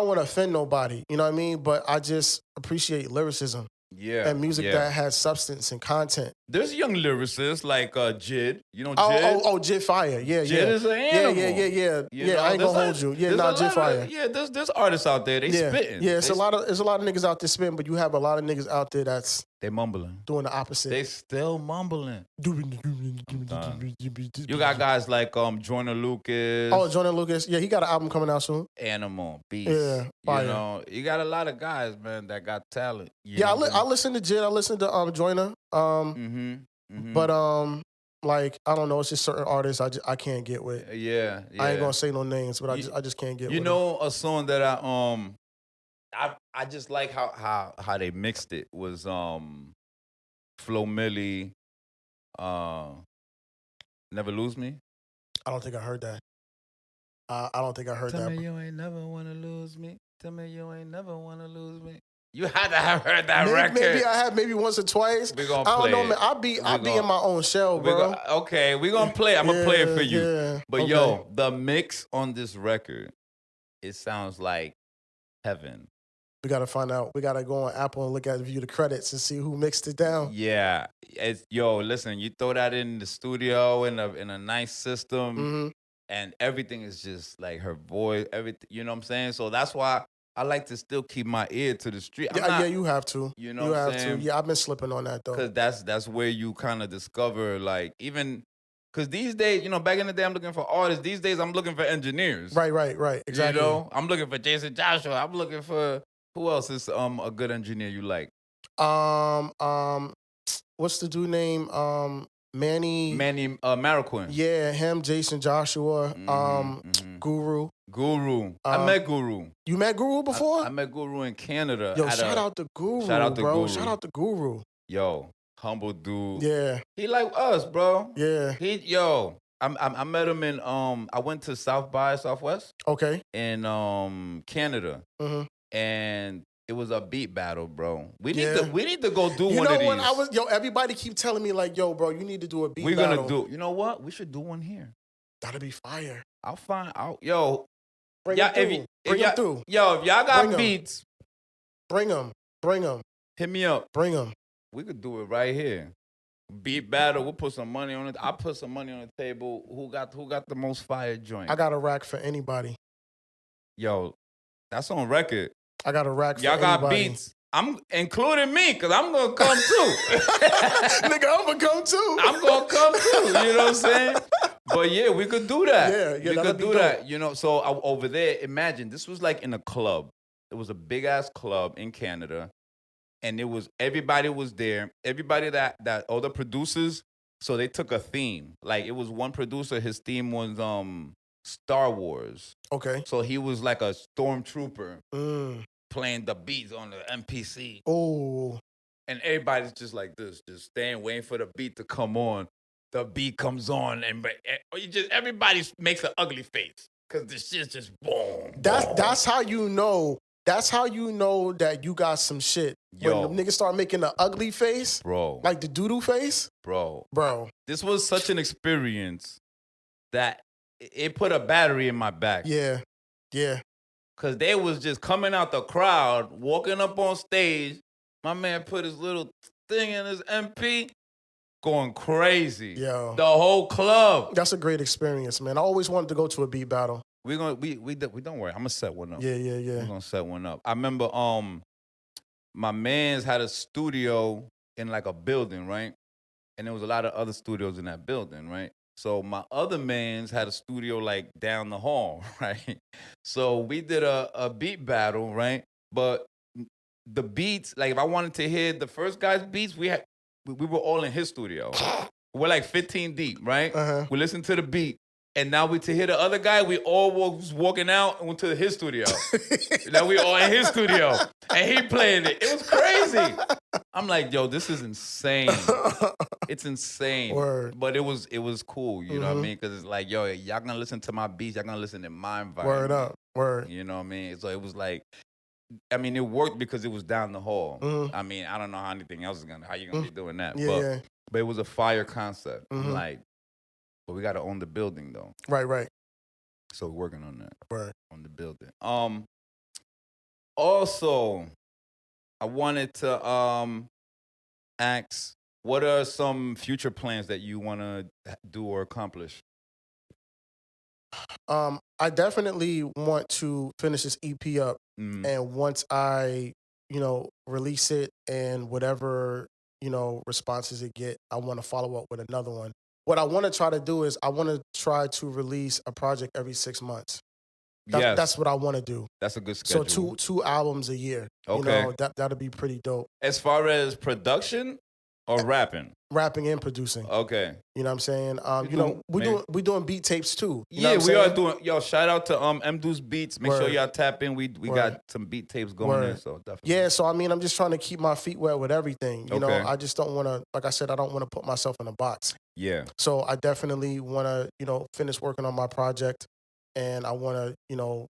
want to offend nobody. You know what I mean? But I just appreciate lyricism.
Yeah.
And music that has substance and content.
There's young lyricists like Jid. You know
Oh,
Jid?
Jid Fire. Yeah,
Jid
yeah.
is an animal.
Yeah.
You know,
I ain't gonna hold you. Yeah, nah, Jid Fire.
There's artists out there. They spitting.
Yeah, there's a lot of niggas out there spitting, but you have a lot of niggas out there that's
they mumbling.
Doing the opposite.
They still mumbling. You got guys like Joyner Lucas.
Oh, Joyner Lucas. Yeah, he got an album coming out soon.
Animal, Beast.
Yeah, fire.
You know, you got a lot of guys, man, that got talent.
I listen to Jid. I listen to Joyner. But like I don't know, it's just certain artists I can't get with.
Yeah.
I ain't gonna say no names, but I just can't get with.
You know, a song that I just like how they mixed it was Flo Milli, Never Lose Me.
I don't think I heard that. I don't think I heard that.
Tell me you ain't never wanna lose me. Tell me you ain't never wanna lose me. You had to have heard that record.
Maybe I have, maybe once or twice.
We gonna play.
I don't know, man. I be in my own shell, bro.
Okay, we gonna play. I'm gonna play it for you.
Yeah,
but
okay.
yo, the mix on this record, it sounds like heaven.
We gotta find out. We gotta go on Apple and view the credits and see who mixed it down.
Yeah, listen, you throw that in the studio in a nice system, and everything is just like her voice. Everything, you know what I'm saying? So that's why I like to still keep my ear to the street.
Yeah, you have to.
You know what I'm saying?
Yeah, I've been slipping on that though.
Because that's where you kind of discover, like, even because these days, back in the day, I'm looking for artists. These days, I'm looking for engineers.
Right. Exactly.
You know, I'm looking for Jason Joshua. I'm looking for who else is a good engineer you like?
What's the dude name? Manny
Marroquin.
Yeah, him, Jason Joshua, Guru.
I met Guru.
You met Guru before?
I met Guru in Canada.
Yo, shout out to Guru, bro. Shout out to Guru.
Yo, humble dude.
Yeah.
He like us, bro.
Yeah.
I met him in I went to South by Southwest.
Okay.
In Canada. And it was a beat battle, bro. We need to go do one of these.
Everybody keep telling me like, yo, bro, you need to do a beat battle.
We're gonna do. You know what? We should do one here.
That'll be fire.
I'll find out. Yo,
bring them through.
Yo, if y'all got beats,
bring them.
Hit me up.
Bring them.
We could do it right here. Beat battle. We'll put some money on it. I'll put some money on the table. Who got the most fire joint?
I got a rack for anybody.
Yo, that's on record.
I got a rack for
y'all
anybody.
Got beats. I'm including me, because I'm going to come too.
Nigga, I'm going to come too.
I'm going to come too. You know what I'm saying? But yeah, we could do that.
Yeah,
we could do that. You know, so over there, imagine, this was like in a club. It was a big-ass club in Canada. And everybody was there. Everybody that all the producers, so they took a theme. Like, it was one producer, his theme was Star Wars.
Okay.
So he was like a stormtrooper. Playing the beats on the MPC.
Oh.
And everybody's just like this, just staying, waiting for the beat to come on. The beat comes on, and everybody makes an ugly face because the shit's just boom.
That's how you know. That's how you know that you got some shit.
Yo.
When the niggas start making the ugly face,
bro,
like the doo-doo face,
bro.
This
was such an experience that it put a battery in my back.
Yeah.
Because they was just coming out the crowd, walking up on stage. My man put his little thing in his MP, going crazy.
Yo.
The whole club.
That's a great experience, man. I always wanted to go to a beat battle.
We don't worry. I'm gonna set one up.
Yeah.
We're gonna set one up. I remember my man's had a studio in like a building, right? And there was a lot of other studios in that building, right? So my other man's had a studio like down the hall, right? So we did a beat battle, right? But the beats, like if I wanted to hear the first guy's beats, we were all in his studio. We're like 15 deep, right? We listened to the beat. And now to hear the other guy, we all was walking out and went to his studio. Now we all in his studio. And he playing it. It was crazy. I'm like, yo, this is insane. It's insane.
Word.
But it was cool, you know what I mean? Because it's like, yo, y'all gonna listen to my beats, y'all gonna listen to my environment.
Word up. Word.
You know what I mean? So it was like, I mean, it worked because it was down the hall. I mean, I don't know how anything else how you gonna be doing that.
Yeah.
But it was a fire concept. Like, but we got to own the building, though.
Right.
So we're working on that.
Right.
On the building. Also, I wanted to ask what are some future plans that you want to do or accomplish?
I definitely want to finish this EP up, and once I, release it and whatever, responses it get, I want to follow up with another one. What I want to try to do is I want to try to release a project every 6 months. That's what I want to do.
That's a good schedule.
So two albums a year.
Okay.
That'll be pretty dope.
As far as production or rapping?
Rapping and producing.
Okay.
You know what I'm saying? We doing beat tapes too.
We are doing. Yo, shout out to Mdu's Beats. Make sure y'all tap in. We got some beat tapes going there, so definitely.
Yeah, so I mean, I'm just trying to keep my feet wet with everything. You know, I just don't want to. Like I said, I don't want to put myself in a box.
Yeah.
So I definitely want to, finish working on my project, and I want to,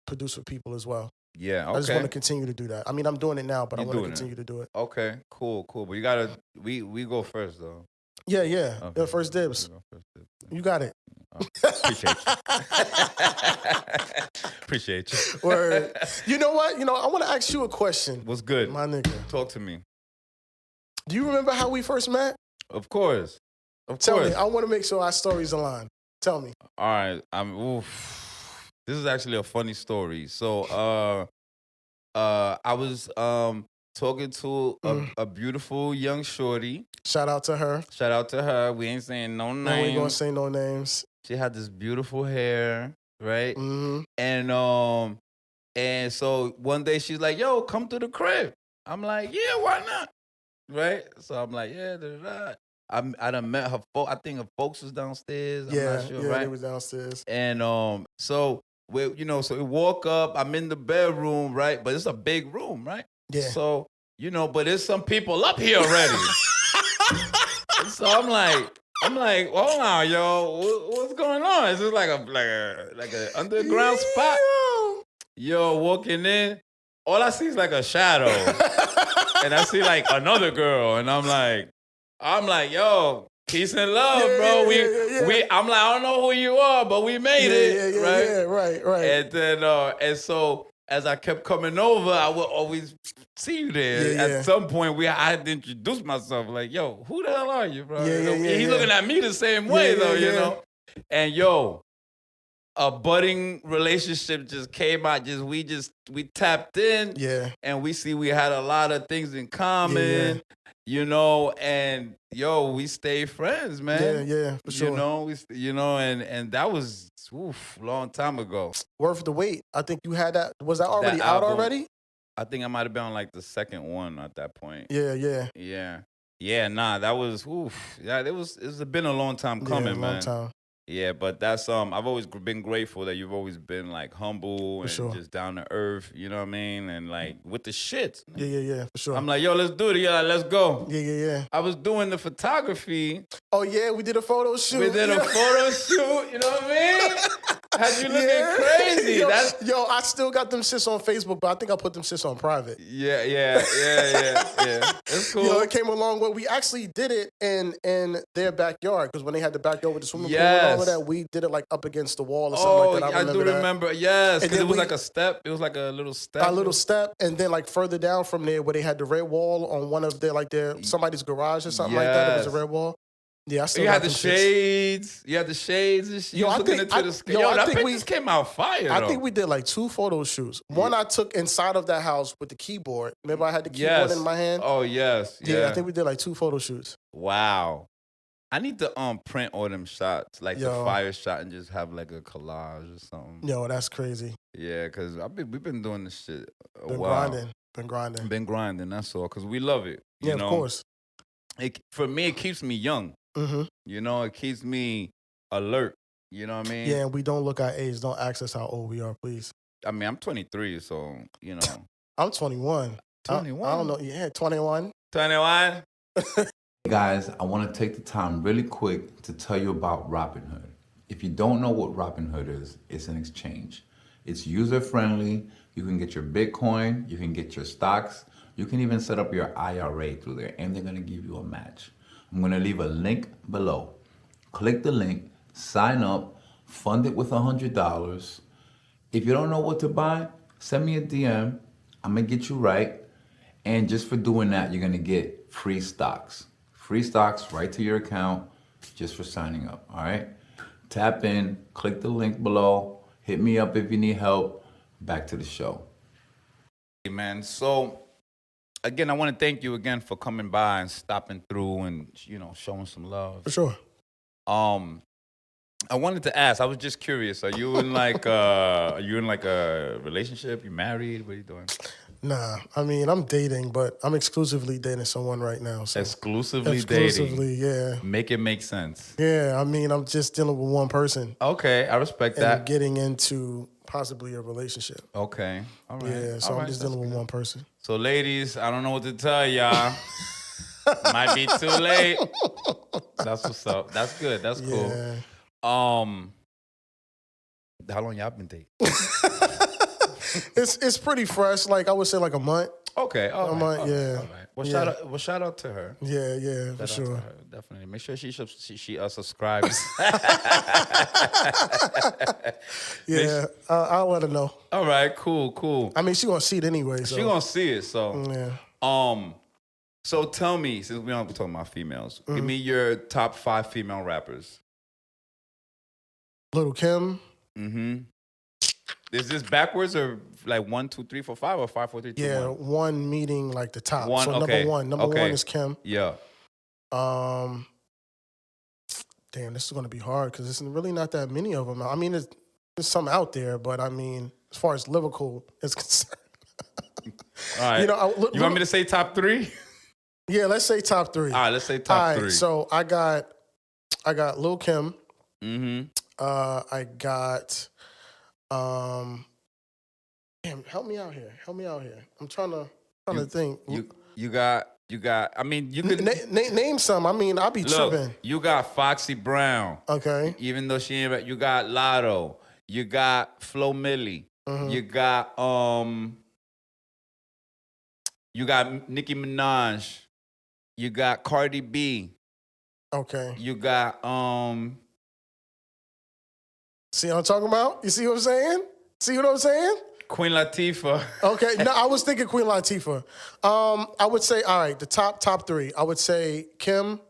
produce for people as well.
Yeah, okay.
I just want to continue to do that. I mean, I'm doing it now, but I want to continue to do it.
Okay, cool. But you gotta, we go first though.
Yeah. Okay. First dibs. You got it.
Appreciate you. Appreciate you.
Word. You know what? I want to ask you a question.
What's good?
My nigga.
Talk to me.
Do you remember how we first met?
Of course.
Tell me. I want to make sure our stories align. Tell me.
All right. This is actually a funny story. So, I was talking to a beautiful young shorty. Shout out to her. We ain't saying no names.
No, we ain't gonna say no names.
She had this beautiful hair, right?
Mm-hmm.
And so one day she's like, "Yo, come to the crib." I'm like, "Yeah, why not?" Right? So I'm like, "Yeah, I done met her. I think her folks was downstairs. I'm not sure, right?
They was downstairs.
And so we walk up. I'm in the bedroom, right? But it's a big room, right?
Yeah.
So but there's some people up here already. So I'm like, hold on, yo, what's going on? Is this like a underground spot? Yo, walking in, all I see is like a shadow, and I see like another girl, and I'm like, yo, peace and love, bro. I'm like, I don't know who you are, but we made it, right?
Yeah, right.
And then, and so as I kept coming over, I would always see you there. At some point, I had to introduce myself, like, yo, who the hell are you, bro? He's looking at me the same way, though, you know? And yo, a budding relationship just came out. We tapped in.
Yeah.
And we had a lot of things in common. And yo, we stayed friends, man.
Yeah, for sure.
And that was a long time ago.
Worth the wait. I think you had that. Was that already out already?
I think I might have been on like the second one at that point.
Yeah.
Nah, that was it's been a long time coming, man.
Long time.
Yeah, but that's I've always been grateful that you've always been like humble and just down to earth, you know what I mean? And like with the shit.
Yeah, for sure.
I'm like, yo, let's do it. Yeah, let's go.
Yeah.
I was doing the photography.
Oh yeah, we did a photo shoot.
A photo shoot, you know what I mean? Had you looking crazy.
Yo, I still got them shits on Facebook, but I think I put them shits on private.
Yeah. It's cool.
It came a long way. We actually did it in their backyard, because when they had the backyard with the swimming pool and all of that, we did it like up against the wall or something like that.
I do remember. Yes, because it was like a step. It was like a little step.
A little step, and then like further down from there, where they had the red wall on one of their somebody's garage or something like that. It was a red wall. Yeah, I still got
the shades. You had the shades and shit. That picture just came out fire.
I think we did like 2 photo shoots. One I took inside of that house with the keyboard. Remember I had the keyboard in my hand?
Oh, yes.
Yeah, I think we did like 2 photo shoots.
Wow. I need to print all them shots, like the fire shot, and just have like a collage or something.
Yo, that's crazy.
Yeah, because we've been doing this shit a
while.
Been grinding, that's all, because we love it.
Of course.
For me, it keeps me young.
Mm-hmm.
It keeps me alert. You know what I mean?
Yeah, and we don't look at age. Don't ask us how old we are, please.
I mean, I'm 23, so,
I'm 21.
21?
I don't know. Yeah, 21.
21?
Guys, I want to take the time really quick to tell you about Robinhood. If you don't know what Robinhood is, it's an exchange. It's user-friendly. You can get your Bitcoin. You can get your stocks. You can even set up your IRA through there, and they're going to give you a match. I'm going to leave a link below. Click the link, sign up, fund it with $100. If you don't know what to buy, send me a DM. I'm going to get you right. And just for doing that, you're going to get free stocks. Free stocks right to your account just for signing up, all right? Tap in, click the link below, hit me up if you need help. Back to the show.
Hey, man. So, again, I want to thank you again for coming by and stopping through and, showing some love.
For sure.
I wanted to ask, I was just curious, are you in like a relationship? You married? What are you doing?
Nah, I mean, I'm dating, but I'm exclusively dating someone right now. So.
Exclusively dating?
Exclusively, yeah.
Make it make sense.
Yeah, I mean, I'm just dealing with one person.
Okay, I respect that.
And getting into possibly a relationship.
Okay, all right.
Yeah, so I'm just dealing with one person.
So, ladies, I don't know what to tell y'all. Might be too late. That's what's up. That's good. That's cool.
Yeah.
How long y'all been dating?
It's pretty fresh. Like I would say, like a month.
Okay, all right.
Yeah.
All right. Well, shout out to her.
Yeah, for sure.
Definitely. Make sure she subscribes.
Yeah, I'll let her know.
All right, cool.
I mean, she gonna see it anyway. So.
She gonna see it. So
yeah.
So tell me, since we don't talk about females, give me your top 5 female rappers.
Little Kim.
Mm-hmm. Is this backwards or like 1, 2, 3, 4, 5 or 5, 4, 3, 2, 1?
Yeah, one meaning like the top.
One,
so
okay.
number one is Kim.
Yeah.
Damn, this is gonna be hard because there's really not that many of them. I mean, there's some out there, but I mean, as far as lyrical is concerned,
all right. You want me to say top 3?
Yeah, let's say top 3.
All right, let's say top 3.
So I got Lil Kim.
Mm-hmm.
I got damn, help me out here. I'm trying to think.
You got I mean, you could
name some. I mean, I'll be tripping.
You got Foxy Brown.
Okay.
Even though she ain't, you got Lotto. You got Flo Milli.
Mm-hmm.
You got Nicki Minaj. You got Cardi B.
Okay.
You got
See what I'm talking about? You see what I'm saying? See what I'm saying?
Queen Latifah.
Okay. No, I was thinking Queen Latifah. I would say, all right, the top 3. I would say Kim,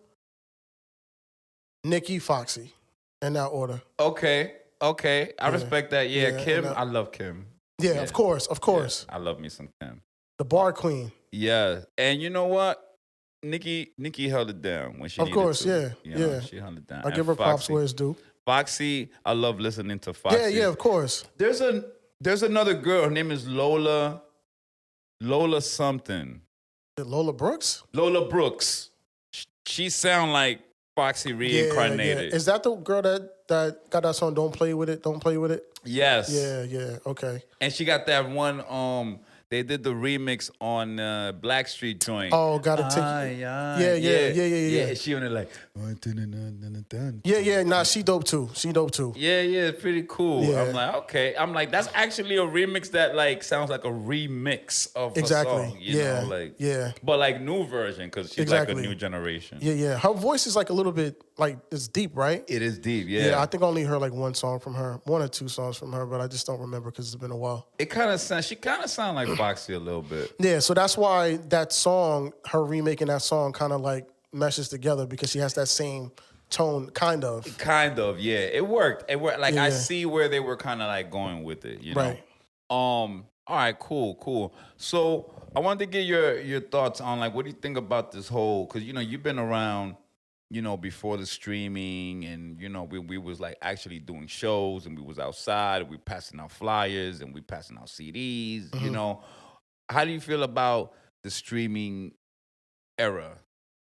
Nicki, Foxy, in that order.
Okay. I respect that. Yeah, Kim. I love Kim.
Yeah, of course.
Yeah, I love me some Kim.
The bar queen.
Yeah, and you know what? Nikki held it down when she needed to.
Of course, yeah.
She held it down.
I give her props where it's due.
Foxy, I love listening to Foxy.
Yeah, of course.
There's another girl. Her name is Lola something.
Is it Lola Brooks?
Lola Brooks. She sound like Foxy reincarnated.
Yeah. Is that the girl that got that song? Don't play with it.
Yes.
Yeah. Okay.
And she got that one. They did the remix on Blackstreet joint.
Oh, gotta take. Yeah.
She on it like.
Yeah. Nah, she dope too.
Yeah, it's pretty cool.
Yeah.
I'm like, okay. I'm like, that's actually a remix that like sounds like a remix of a song. You know, like but like new version because she's like a new generation.
Yeah. Her voice is like a little bit like it's deep, right?
It is deep. Yeah.
Yeah, I think I only heard like one or 2 songs from her, but I just don't remember because it's been a while.
She kind of sound like Foxy a little bit.
Yeah, so that's why that song, her remaking that song, kind of like meshes together because she has that same tone, kind of.
Yeah. It worked. Like I see where they were kind of like going with it. You know.
Right.
All right. Cool. So I wanted to get your thoughts on like what do you think about this whole? Because you've been around. Before the streaming and, we was like actually doing shows and we was outside and we passing out flyers and we passing out CDs, How do you feel about the streaming era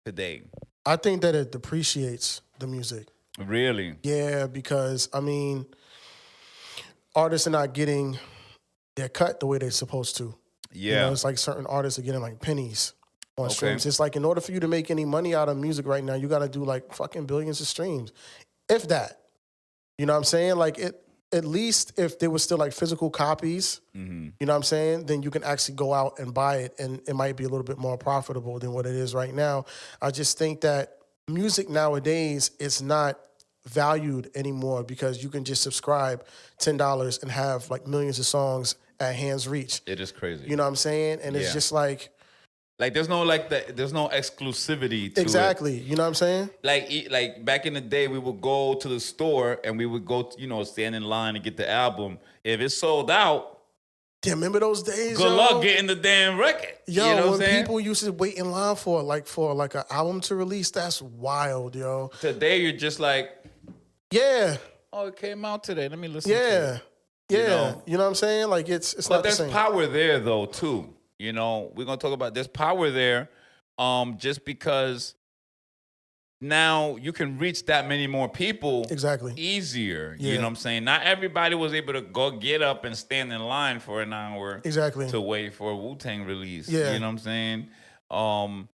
today?
I think that it depreciates the music.
Really?
Yeah, because, I mean, artists are not getting their cut the way they're supposed to.
Yeah.
It's like certain artists are getting like pennies on streams. It's like in order for you to make any money out of music right now, you got to do like fucking billions of streams, if that. You know what I'm saying? Like at least if there was still like physical copies, you know what I'm saying? Then you can actually go out and buy it, and it might be a little bit more profitable than what it is right now. I just think that music nowadays is not valued anymore because you can just subscribe $10 and have like millions of songs at hand's reach.
It is crazy.
You know what I'm saying? And it's just like,
Like there's no exclusivity to it.
Exactly. You know what I'm saying?
Like back in the day, we would go to the store and we would go, stand in line and get the album. If it's sold out,
yeah, remember those days?
Good luck getting the damn record.
Yo,
you know
when people used to wait in line for an album to release, that's wild, yo.
Today you're just like,
yeah.
Oh, it came out today. Let me listen.
Yeah.
To it.
Yeah. You know what I'm saying? Like it's not the same.
But there's power there though too. We're gonna talk about there's power there, just because now you can reach that many more people easier.
Yeah.
You know what I'm saying? Not everybody was able to go get up and stand in line for an hour to wait for a Wu-Tang release.
Yeah.
You know what I'm saying?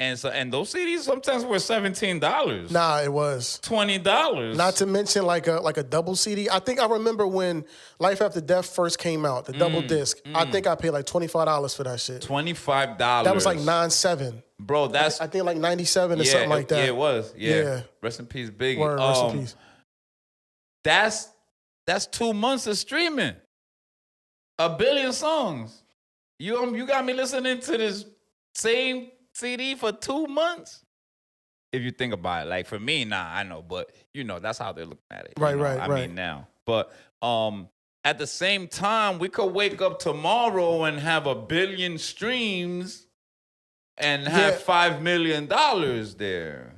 And those CDs sometimes were $17.
Nah, it was
$20.
Not to mention like a double CD. I think I remember when Life After Death first came out, the double disc. I think I paid like $25 for that shit.
$25.
That was like 9.7.
Bro, that's
I think like 97 or something like that.
Yeah, it was. Yeah. Rest in peace, Biggie.
Word, rest in peace.
That's 2 months of streaming. 1 billion songs. You got me listening to this same CD for 2 months. If you think about it, like for me, I know, but that's how they're looking at it.
Right.
I mean now, but at the same time, we could wake up tomorrow and have 1 billion streams and have $5 million there.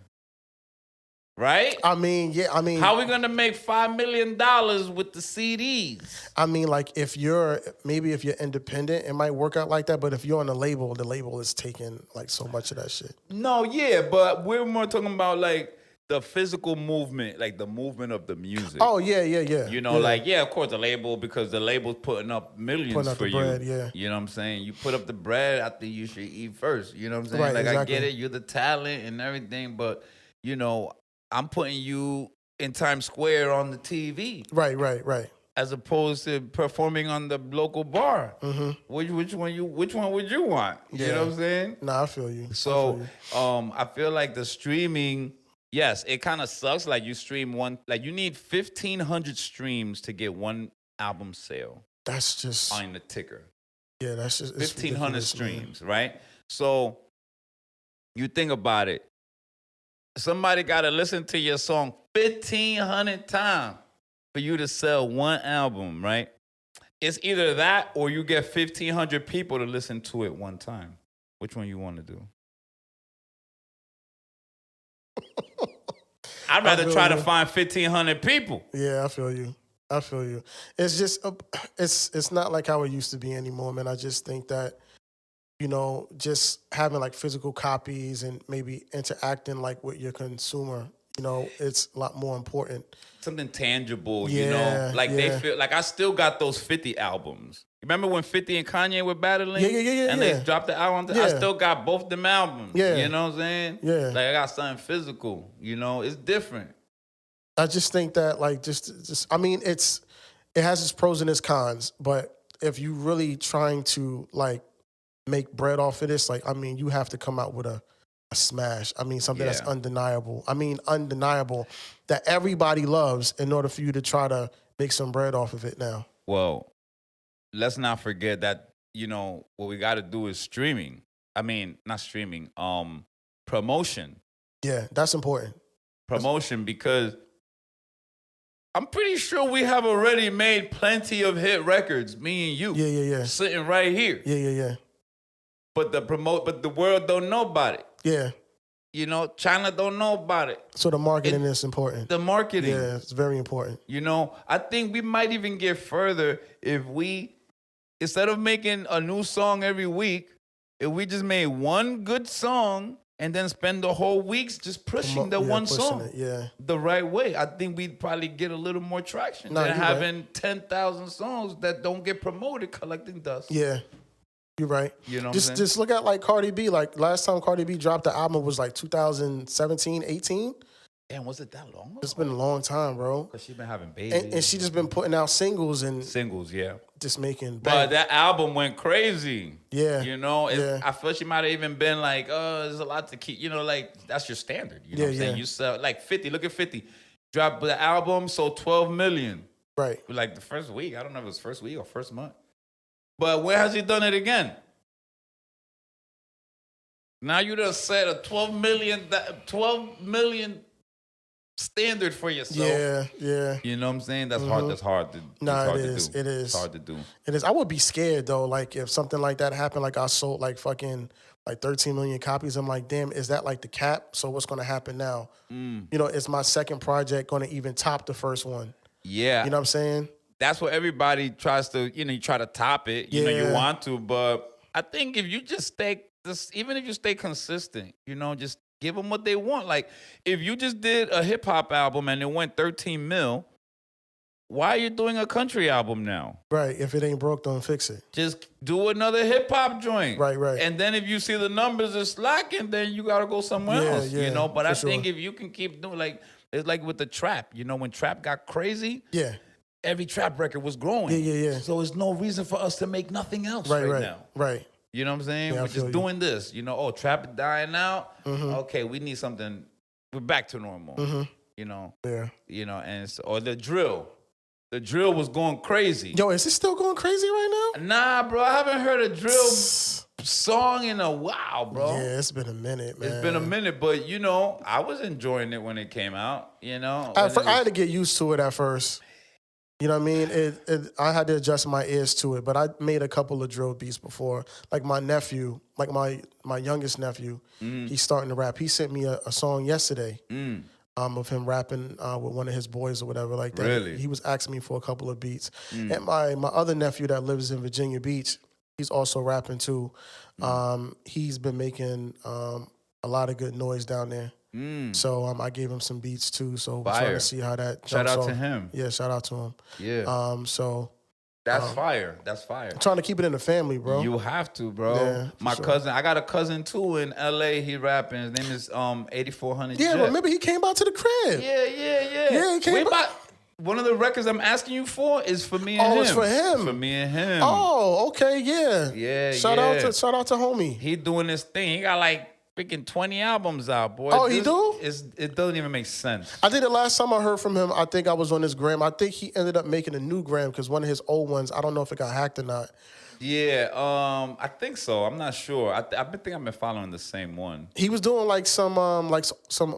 Right?
I mean,
how are we gonna make $5 million with the CDs?
I mean, like if you're independent, it might work out like that. But if you're on the label is taking like so much of that shit.
No, yeah, but we're more talking about like the physical movement, like the movement of the music.
Oh yeah.
Of course the label, because the label's putting up millions for you.
Bread, yeah.
You know what I'm saying? You put up the bread, I think you should eat first. You know what I'm saying?
Right,
like
exactly.
I get it, you're the talent and everything, but I'm putting you in Times Square on the TV.
Right.
As opposed to performing on the local bar.
Mm-hmm.
Which one would you want?
Yeah.
You know what I'm saying?
Nah, I feel you.
So I feel like the streaming, yes, it kind of sucks. Like you stream one, like you need 1,500 streams to get one album sale.
That's just
on the ticker.
Yeah, that's just
1,500 streams, right? So you think about it. Somebody got to listen to your song 1,500 times for you to sell one album, right? It's either that or you get 1,500 people to listen to it one time. Which one you want to do? I'd rather try to find 1,500 people.
Yeah, I feel you. It's just, it's not like how it used to be anymore, man. I just think that, just having like physical copies and maybe interacting like with your consumer, it's a lot more important.
Something tangible,
they
feel like I still got those 50 albums. Remember when 50 and Kanye were battling?
Yeah.
And they dropped the album. I still got both them albums.
Yeah.
You know what I'm saying?
Yeah.
Like I got something physical. It's different.
I just think that like just I mean it has its pros and its cons, but if you really trying to like make bread off of this, like I mean you have to come out with a smash. I mean something that's undeniable. Undeniable that everybody loves in order for you to try to make some bread off of it now.
Well, let's not forget that, what we got to do is streaming. I mean, not streaming, promotion.
Yeah, that's important.
Promotion, because I'm pretty sure we have already made plenty of hit records, me and you.
Yeah.
Sitting right here.
Yeah.
But the world don't know about it.
Yeah.
China don't know about it.
So the marketing is important.
The marketing.
Yeah, it's very important.
I think we might even get further if we, instead of making a new song every week, if we just made one good song and then spend the whole weeks just pushing song the right way, I think we'd probably get a little more traction than having 10,000 songs that don't get promoted collecting dust.
Yeah. You're right.
Just
look at like Cardi B. Like last time Cardi B dropped the album was like 2017, 18.
Damn, was it that long ago?
It's been a long time, bro.
Because she's been having babies.
And she just been putting out singles,
yeah.
Just making
But that album went crazy.
Yeah.
I feel she might have even been like, there's a lot to keep, like, that's your standard. You know what I'm saying? You sell, like 50, look at 50. Dropped the album, sold 12 million.
Right.
Like the first week. I don't know if it was first week or first month. But where has he done it again? Now you done set a 12 million standard for yourself.
Yeah.
You know what I'm saying? That's hard. That's hard to.
Nah,
hard
it
to
is.
do.
It is.
It's hard to do.
It is. I would be scared though. Like if something like that happened, like I sold like fucking like 13 million copies. I'm like, damn, is that like the cap? So what's gonna happen now? You know, is my second project gonna even top the first one?
Yeah.
You know what I'm saying?
That's what everybody tries to. You try to top it. You know, you
Yeah.
want to, but I think if you just even if you stay consistent, just give them what they want. Like if you just did a hip hop album and it went 13 mil. Why are you doing a country album now?
Right. If it ain't broke, don't fix it.
Just do another hip hop joint.
Right.
And then if you see the numbers are slacking, then you gotta go somewhere else.
Yeah,
But I think
sure.
if you can keep doing it's like with the trap. When trap got crazy, every trap record was growing.
Yeah.
So there's no reason for us to make nothing else right now.
Right.
You know what I'm saying?
Yeah,
We're just doing this. Trap is dying out. Okay, we need something. We're back to normal.
Yeah.
Or the drill. The drill was going crazy.
Yo, is it still going crazy right now?
Nah, bro. I haven't heard a drill song in a while, bro.
Yeah, it's been a minute, man.
It's been a minute, but I was enjoying it when it came out.
I had to get used to it at first. You know what I mean? I had to adjust my ears to it, but I made a couple of drill beats before. Like my nephew, like my youngest nephew, he's starting to rap. He sent me a song yesterday. Of him rapping with one of his boys or whatever like that.
Really?
He was asking me for a couple of beats. And my other nephew that lives in Virginia Beach, he's also rapping too. He's been making a lot of good noise down there. So I gave him some beats too. So we're trying to see how that
Shout
jumps
out
off.
to him.
Yeah, shout out to him.
Yeah.
So
that's fire. That's fire.
I'm trying to keep it in the family, bro.
You have to, bro.
Yeah,
my
sure.
cousin, I got a cousin too in LA. He rapping. His name is 8400.
Yeah, remember he came out to the crib.
Yeah.
Yeah, he came
One of the records I'm asking you for is for me and him.
Oh, it's for him.
It's for me and him.
Oh, okay, yeah.
Yeah.
Shout out to homie.
He doing this thing. He got like freaking 20 albums out, boy.
Oh, he do?
It doesn't even make sense.
I think the last time I heard from him, I think I was on his gram. I think he ended up making a new gram because one of his old ones, I don't know if it got hacked or not.
Yeah, I think so. I'm not sure. I think I've been following the same one.
He was doing like some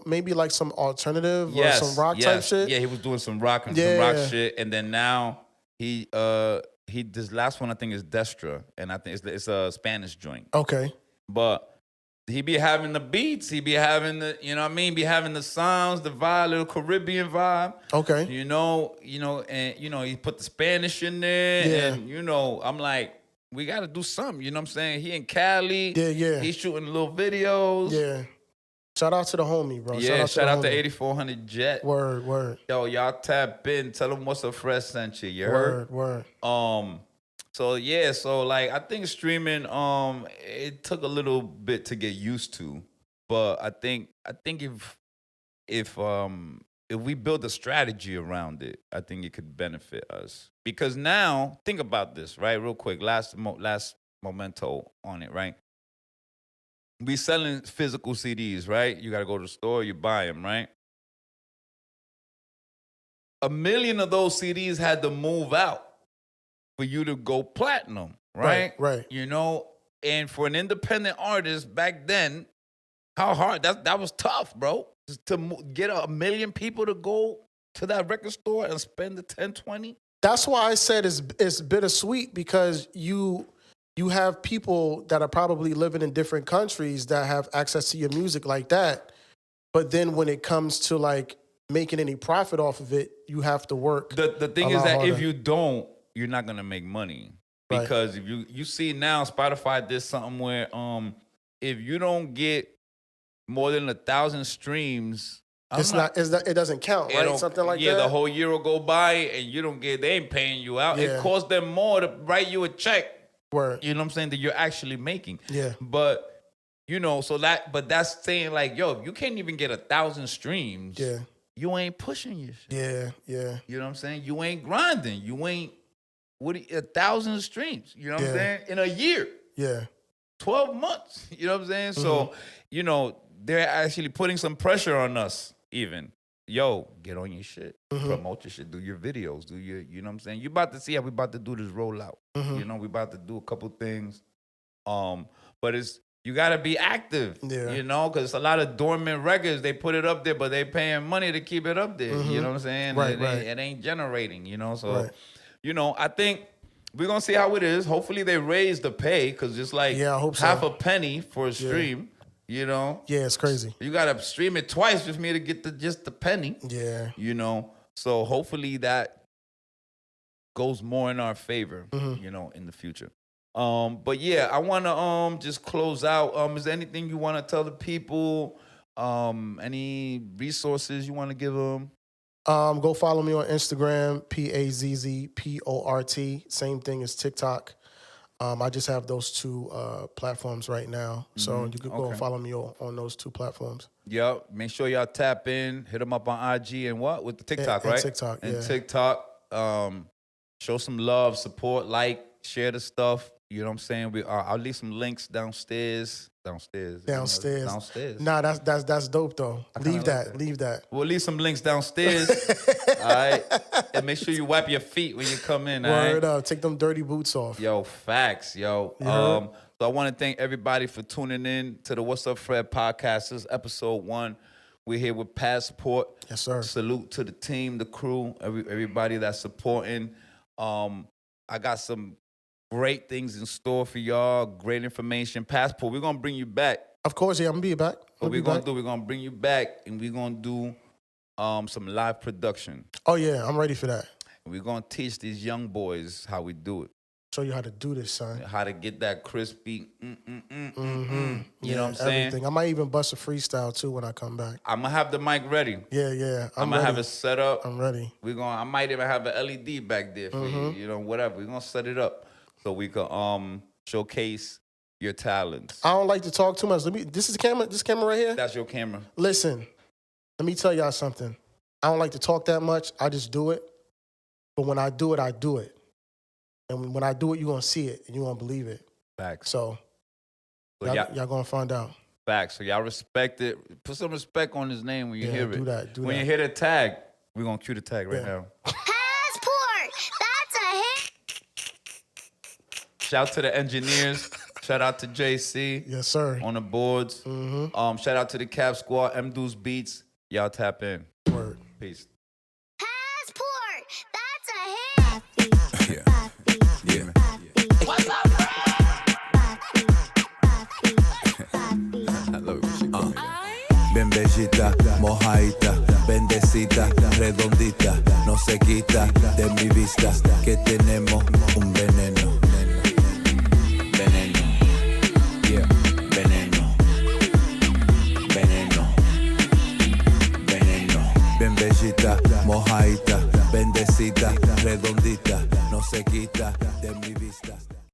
maybe like some alternative or some rock type shit.
Yeah, he was doing some rock and some rock shit, and then now he this last one I think is Destra, and I think it's a Spanish joint.
Okay,
but he be having the beats, he be having the be having the sounds, the vibe, little Caribbean vibe.
Okay,
and he put the Spanish in there, and I'm like, we got to do something. You know what I'm saying? He in Cali.
Yeah.
He's shooting little videos.
Yeah. Shout out to the homie, bro.
Yeah, shout out to 8400 Jet.
Word.
Yo, y'all tap in. Tell them WassupFred sent you. You heard?
Word.
So like I think streaming, it took a little bit to get used to, but I think if we build a strategy around it, I think it could benefit us. Because now, think about this, right? Real quick, last memento on it, right? We selling physical CDs, right? You got to go to the store, you buy them, right? 1 million of those CDs had to move out for you to go platinum, right?
Right.
And for an independent artist back then, how hard, that was tough, bro. To get 1 million people to go to that record store and spend the 10, 20.
That's why I said it's bittersweet because you have people that are probably living in different countries that have access to your music like that. But then when it comes to like making any profit off of it, you have to work.
The thing is that if you don't, you're not gonna make money. Because if you see now Spotify did something where if you don't get more than 1,000 streams,
it doesn't count, right? Something like that.
Yeah, the whole year will go by and you don't get. They ain't paying you out.
Yeah.
It costs them more to write you a check.
Word.
You know what I'm saying? That you're actually making.
Yeah.
But but that's saying like, yo, if you can't even get 1,000 streams.
Yeah.
You ain't pushing your shit.
Yeah.
You know what I'm saying? You ain't grinding. You ain't 1,000 streams. You know what I'm saying? In a year.
Yeah.
12 months. You know what I'm saying? So, they're actually putting some pressure on us even. Yo, get on your shit. Promote your shit. Do your videos. You know what I'm saying? You about to see how we about to do this rollout. We about to do a couple things. But you gotta be active.
Yeah.
You know, because a lot of dormant records, they put it up there, but they paying money to keep it up there. You know what I'm saying?
Right,
It ain't generating. You know, so
Right.
you know, I think we're gonna see how it is. Hopefully, they raise the pay because it's like
Yeah, I hope so.
half a penny for a stream. You know,
Yeah, it's crazy.
you gotta stream it twice just for me to get just the penny.
Yeah.
You know, so hopefully that goes more in our favor. You know, in the future. But yeah, I want to just close out. Is there anything you want to tell the people? Any resources you want to give them?
Go follow me on Instagram, Pazzport. Same thing as TikTok. I just have those two platforms right now. So you can go and follow me on those two platforms.
Yep. Make sure y'all tap in. Hit them up on IG and what? With the TikTok,
And
right?
TikTok,
and
yeah.
TikTok. Show some love, support, share the stuff. You know what I'm saying? I'll leave some links downstairs. Downstairs.
Nah, that's dope though. Leave that.
We'll leave some links downstairs. All right. And make sure you wipe your feet when you come in.
Word
all right?
up. Take them dirty boots off.
Yo, facts, yo.
Yeah.
So I want to thank everybody for tuning in to the What's Up Fred podcast. This is episode 1. We're here with Pazzport.
Yes, sir.
Salute to the team, the crew, everybody that's supporting. I got some great things in store for y'all. Great information. Pazzport, we're gonna bring you back.
Of course, yeah, I'm gonna be back.
What we're gonna do, we're gonna bring you back and we're gonna do some live production.
Oh yeah, I'm ready for that.
And we're gonna teach these young boys how we do it.
Show you how to do this, son.
How to get that crispy. You know
Yeah,
what I'm saying?
everything. I might even bust a freestyle too when I come back.
I'm gonna have the mic ready.
Yeah.
I'm gonna have it set up.
I'm ready.
I might even have an LED back there for you. You know, whatever. We're gonna set it up so we can showcase your talents.
I don't like to talk too much. This is the camera. This camera right here.
That's your camera.
Listen, let me tell y'all something. I don't like to talk that much. I just do it. But when I do it, I do it. And when I do it, you're going to see it and you're going to believe it.
Facts.
So
So
y'all going to find out.
facts. So y'all respect it. Put some respect on his name when you hear it.
Do that.
When you hear the tag, we're going to cue the tag right now.
Pazzport! That's a hit!
Shout out to the engineers. Shout out to JC
Yes, sir.
on the boards. Shout out to the Cap Squad, M-Deuce Beats. Y'all tap in.
Word.
Peace.
Pazzport! That's a hit!
What's up, Bien bellita, mojadita, bendecita, redondita, no se quita de mi vista que tenemos un veneno. Veneno, yeah, veneno, veneno, veneno. Bien bellita, mojadita, bendecita, redondita, no se quita de mi vista.